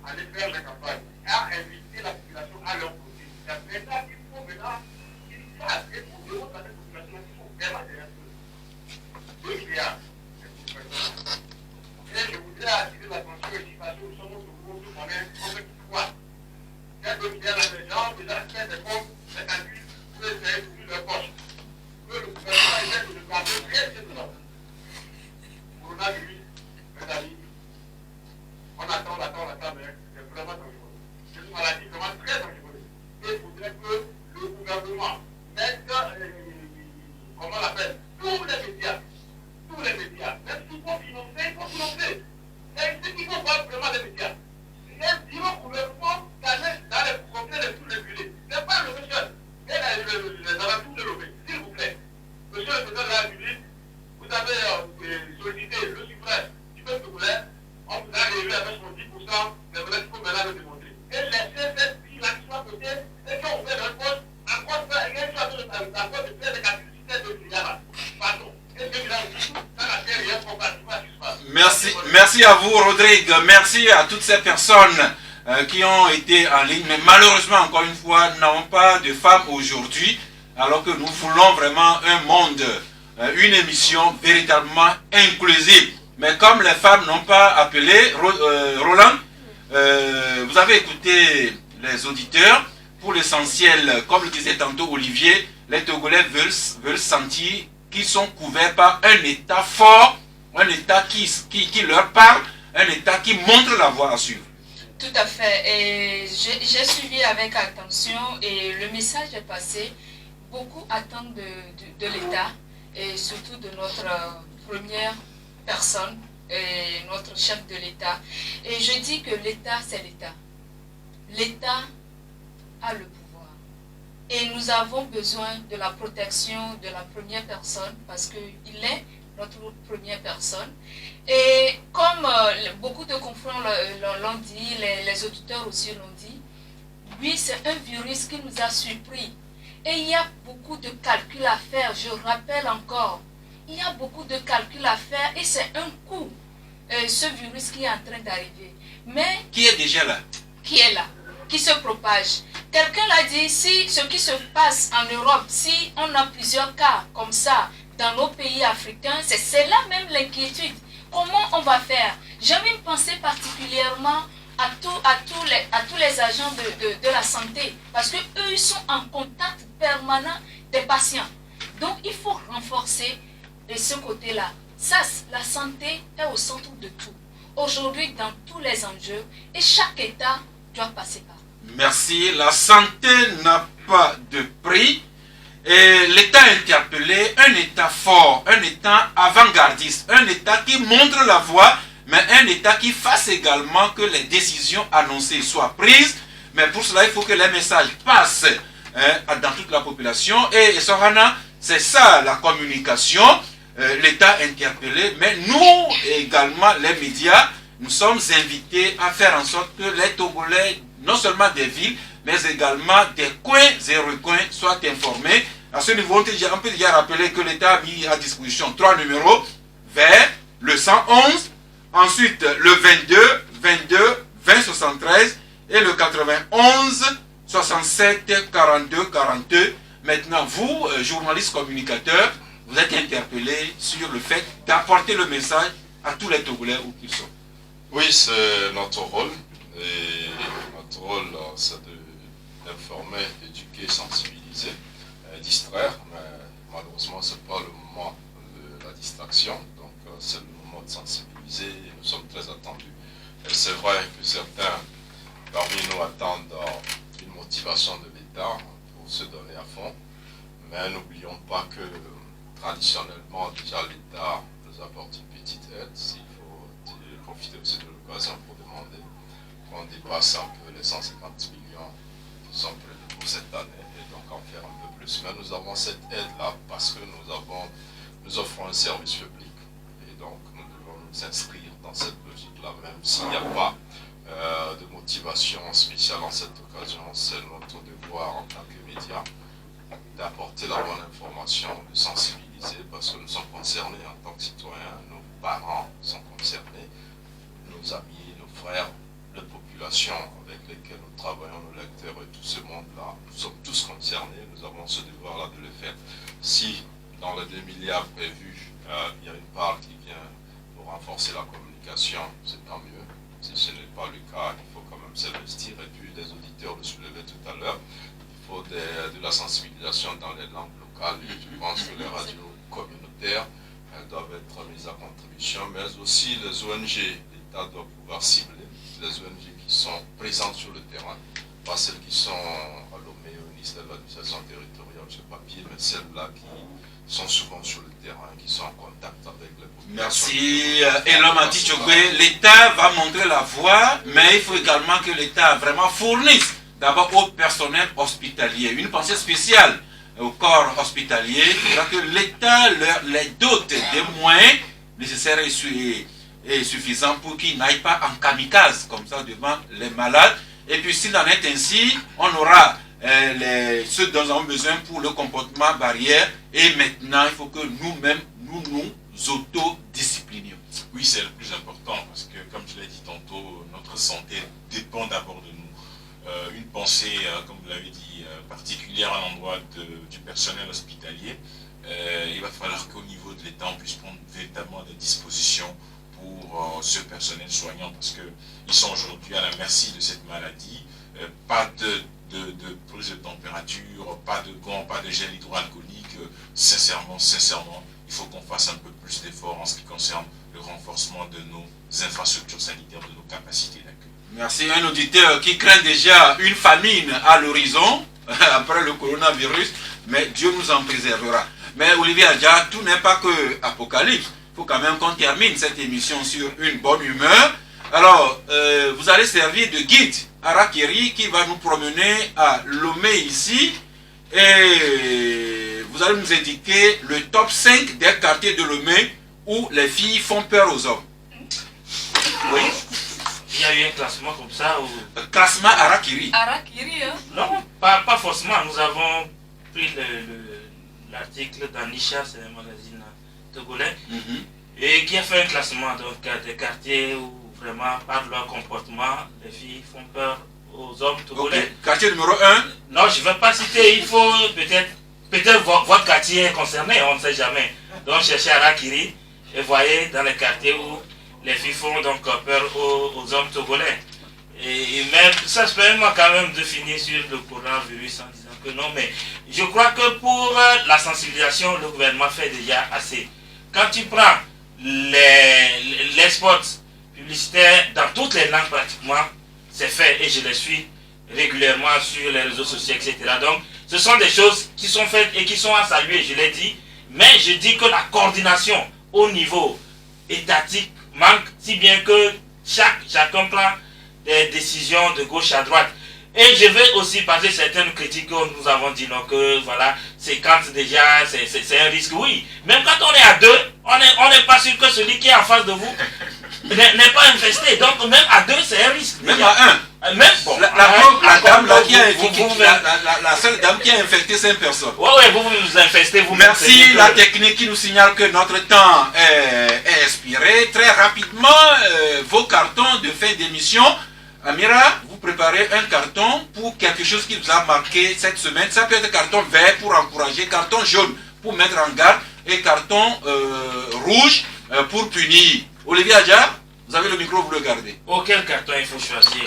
aller faire les campagnes, à inviter la population à leur côté. C'est maintenant qu'il faut maintenant qu'ils fassent et pour démontrer à cette population qu'ils sont vraiment derrière eux. 2 milliards. Et je voudrais attirer l'attention ici parce que nous sommes au groupe de connaître combien de fois. Il y a 2 milliards dans les gens, déjà fait des comptes, des calculs, pour essayer d'ouvrir leur poche. Que le gouvernement essaie de nous garder très dedans. Coronavirus, mes amis, on attend, mais c'est vraiment dangereux. C'est une maladie vraiment très dangereuse. Et il faudrait que le gouvernement mette, comment on l'appelle, tous les médias. Tous les médias, même s'il faut financer, il faut financer. C'est ce qu'il faut voir vraiment les médias. Ils vont gouvernement dans les problèmes les plus régulés. C'est pas le monsieur, mais les alentours de l'OME, s'il vous plaît. Monsieur le président de la République, vous avez sollicité le suffrage du peuple congolais, on vous a réélu avec 10%, mais voilà, il faut maintenant le démontrer. Et laisser cette vie-là à côté, et qu'on fait leur poste, encore faire, et encore de faire des calculs de milliards. Pardon. Merci à vous, Rodrigue. Merci à toutes ces personnes qui ont été en ligne. Mais malheureusement, encore une fois, nous n'avons pas de femmes aujourd'hui, alors que nous voulons vraiment un monde, une émission véritablement inclusive. Mais comme les femmes n'ont pas appelé, Roland, vous avez écouté les auditeurs. Pour l'essentiel, comme le disait tantôt Olivier, les Togolais veulent sentir qu'ils sont couverts par un État fort, un État qui leur parle, un État qui montre la voie à suivre. Tout à fait. Et j'ai suivi avec attention et le message est passé. Beaucoup attendent de l'État et surtout de notre première personne, et notre chef de l'État. Et je dis que l'État, c'est l'État. L'État a le pouvoir. Et nous avons besoin de la protection de la première personne parce qu'il est notre première personne. Et comme beaucoup de confrères l'ont dit, les auditeurs aussi l'ont dit, oui, c'est un virus qui nous a surpris. Et il y a beaucoup de calculs à faire, je rappelle encore. Il y a beaucoup de calculs à faire et c'est un coup, ce virus qui est en train d'arriver. Mais qui est déjà là? Qui est là, qui se propage. Quelqu'un l'a dit, si ce qui se passe en Europe, si on a plusieurs cas comme ça dans nos pays africains, c'est là même l'inquiétude. Comment on va faire? J'ai même pensé particulièrement à tous les agents de la santé, parce qu'eux, ils sont en contact permanent des patients. Donc, il faut renforcer de ce côté-là. Ça, la santé est au centre de tout. Aujourd'hui, dans tous les enjeux, et chaque État doit passer par. Merci. La santé n'a pas de prix. Et l'État interpellé, un État fort, un État avant-gardiste, un État qui montre la voie, mais un État qui fasse également que les décisions annoncées soient prises. Mais pour cela, il faut que les messages passent dans toute la population. Et Sorana, c'est ça la communication, l'État interpellé. Mais nous également, les médias, nous sommes invités à faire en sorte que les Togolais, non seulement des villes, mais également des coins et recoins soient informés. À ce niveau, on peut déjà rappeler que l'État a mis à disposition 3 numéros, vers le 111, ensuite le 22, 20 73 et le 91, 67, 42, 42. Maintenant, vous, journalistes communicateurs, vous êtes interpellés sur le fait d'apporter le message à tous les Togolais où qu'ils sont. Oui, c'est notre rôle. Et notre rôle, c'est d'informer, d'éduquer, sensibiliser, distraire. Mais malheureusement, ce n'est pas le moment de la distraction. Donc, c'est le moment de sensibiliser et nous sommes très attendus. Et c'est vrai que certains parmi nous attendent motivation de l'État pour se donner à fond. Mais n'oublions pas que traditionnellement, déjà l'État nous apporte une petite aide. Il faut profiter aussi de l'occasion pour demander qu'on dépasse un peu les 150 millions qui sont prévus pour cette année et donc en faire un peu plus. Mais nous avons cette aide-là parce que nous offrons un service public et donc nous devons nous inscrire dans cette logique-là, même s'il n'y a pas de motivation spéciale en cette occasion. C'est notre devoir en tant que médias d'apporter la bonne information, de sensibiliser parce que nous sommes concernés en tant que citoyens, nos parents sont concernés, nos amis, nos frères, la population avec lesquelles nous travaillons, nos lecteurs et tout ce monde-là, nous sommes tous concernés, nous avons ce devoir-là de le faire. Si dans les 2 milliards prévus, il y a une part qui vient pour renforcer la communication, c'est tant mieux. Si ce n'est pas le cas, il faut quand même s'investir. Et puis, les auditeurs le soulevaient tout à l'heure, il faut de la sensibilisation dans les langues locales. Et je pense que les radios communautaires, elles doivent être mises à contribution, mais aussi les ONG. L'État doit pouvoir cibler les ONG qui sont présentes sur le terrain, pas celles qui sont à Lomé, au ministère de l'administration territoriale, sur papier, mais celles-là qui sont souvent sur le terrain, qui sont en contact avec les populations. Merci. Elom Antichogwe, l'État va montrer la voie, mais il faut également que l'État vraiment fournisse d'abord au personnel hospitalier. Une pensée spéciale au corps hospitalier, que l'État les dote des moyens nécessaires et suffisants pour qu'ils n'aillent pas en kamikaze comme ça devant les malades. Et puis s'il en est ainsi, on aura ceux dont nous avons besoin pour le comportement barrière. Et maintenant, il faut que nous-mêmes, nous autodisciplinions. Oui, c'est le plus important parce que, comme je l'ai dit tantôt, notre santé dépend d'abord de nous. Une pensée, comme vous l'avez dit, particulière à l'endroit du personnel hospitalier. Il va falloir qu'au niveau de l'État, on puisse prendre véritablement des dispositions pour ce personnel soignant parce qu'ils sont aujourd'hui à la merci de cette maladie. Pas de prise de température, pas de gants, pas de gel hydroalcoolique. Sincèrement, il faut qu'on fasse un peu plus d'efforts en ce qui concerne le renforcement de nos infrastructures sanitaires, de nos capacités d'accueil. Merci. Un auditeur qui craint déjà une famine à l'horizon après le coronavirus, mais Dieu nous en préservera. Mais Olivier Adja, tout n'est pas que apocalypse. Il faut quand même qu'on termine cette émission sur une bonne humeur. Alors, vous allez servir de guide à Rakiri qui va nous promener à Lomé ici et vous allez nous indiquer le top 5 des quartiers de Lomé où les filles font peur aux hommes. Oui. Il y a eu un classement comme ça ou... Classement à Rakiri. À Rakiri, hein? Non, pas forcément. Nous avons pris l'article d'Anisha, c'est un magazine togolais, et qui a fait un classement donc, des quartiers où vraiment, par leur comportement, les filles font peur aux hommes togolais. Okay. Quartier numéro 1. Non, je ne vais pas citer, il faut peut-être votre quartier est concerné, on ne sait jamais. Donc cherchez à Rakiri et voyez dans les quartiers où les filles font donc peur aux hommes togolais. Et même, ça se permet moi quand même de finir sur le coronavirus en disant que non, mais je crois que pour la sensibilisation, le gouvernement fait déjà assez. Quand tu prends les spots publicitaires dans toutes les langues pratiquement, c'est fait et je les suis régulièrement sur les réseaux sociaux, etc. Donc, ce sont des choses qui sont faites et qui sont à saluer, je l'ai dit, mais je dis que la coordination au niveau étatique manque, si bien que chacun prend des décisions de gauche à droite. Et je vais aussi passer certaines critiques que nous avons dit, donc voilà, c'est quand déjà, c'est un risque, oui. Même quand on est à deux, on n'est pas sûr que celui qui est en face de vous n'est pas infesté. Donc même à deux, c'est un risque. Même à un. Même, bon, la dame là la seule dame qui a infecté 5 personnes. Oui, vous vous infestez vous. Merci. La technique qui nous signale que notre temps est expiré. Très rapidement, vos cartons de fin d'émission. Amira, vous préparez un carton pour quelque chose qui vous a marqué cette semaine. Ça peut être carton vert pour encourager, carton jaune pour mettre en garde et carton rouge pour punir. Olivier Adja, vous avez le micro, vous le gardez. Auquel carton il faut choisir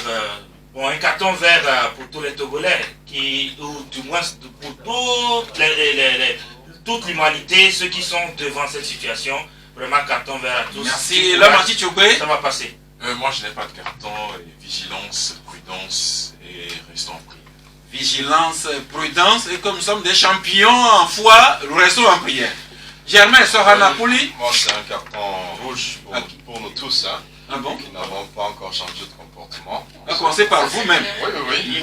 bon, un carton vert pour tous les Togolais, ou du moins pour toute l'humanité, ceux qui sont devant cette situation. Vraiment carton vert à tous. Merci. L'homme anti-Tchougbé. Ça va passer. Moi, je n'ai pas de carton. Vigilance, prudence et restons en prière. vigilance, prudence, et comme nous sommes des champions en foi, nous restons en prière. Germain Sohanapouli. Moi, c'est un carton rouge pour nous tous, hein, Ah bon? qui n'avons pas encore changé de comportement. À commencer par vous-même. Oui.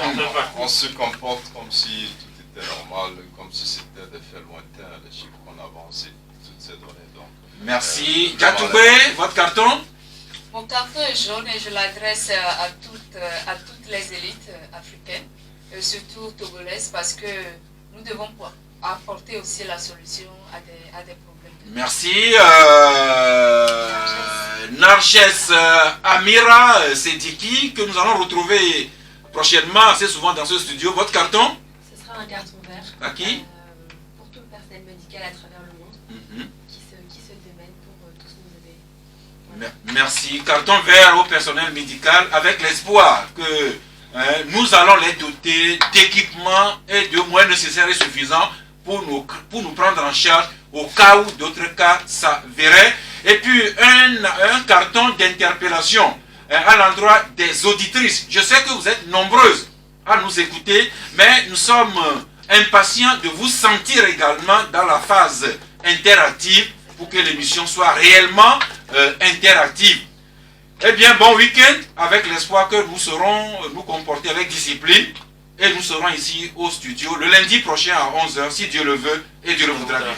On se comporte comme si tout était normal, comme si c'était des faits lointains, les chiffres qu'on avance, toutes ces données. Donc, merci. Gatoubé, votre carton? Mon carton est jaune et je l'adresse à toutes les élites africaines, surtout togolaises, parce que nous devons apporter aussi la solution à des problèmes. Merci. Narges Amira Sediki, que nous allons retrouver prochainement assez souvent dans ce studio. Votre carton? Ce sera un carton vert. À qui? Pour tout le personnel médical à travers le monde qui se démène pour tous nous aider. Voilà. Merci. Carton vert au personnel médical avec l'espoir que nous allons les doter d'équipements et de moyens nécessaires et suffisants pour nous prendre en charge au cas où d'autres cas s'avéreraient. Et puis un carton d'interpellation à l'endroit des auditrices. Je sais que vous êtes nombreuses à nous écouter, mais nous sommes impatients de vous sentir également dans la phase interactive pour que l'émission soit réellement interactive. Eh bien, bon week-end, avec l'espoir que nous saurons nous comporter avec discipline. Et nous serons ici au studio le lundi prochain à 11h, si Dieu le veut et Dieu le voudra bien.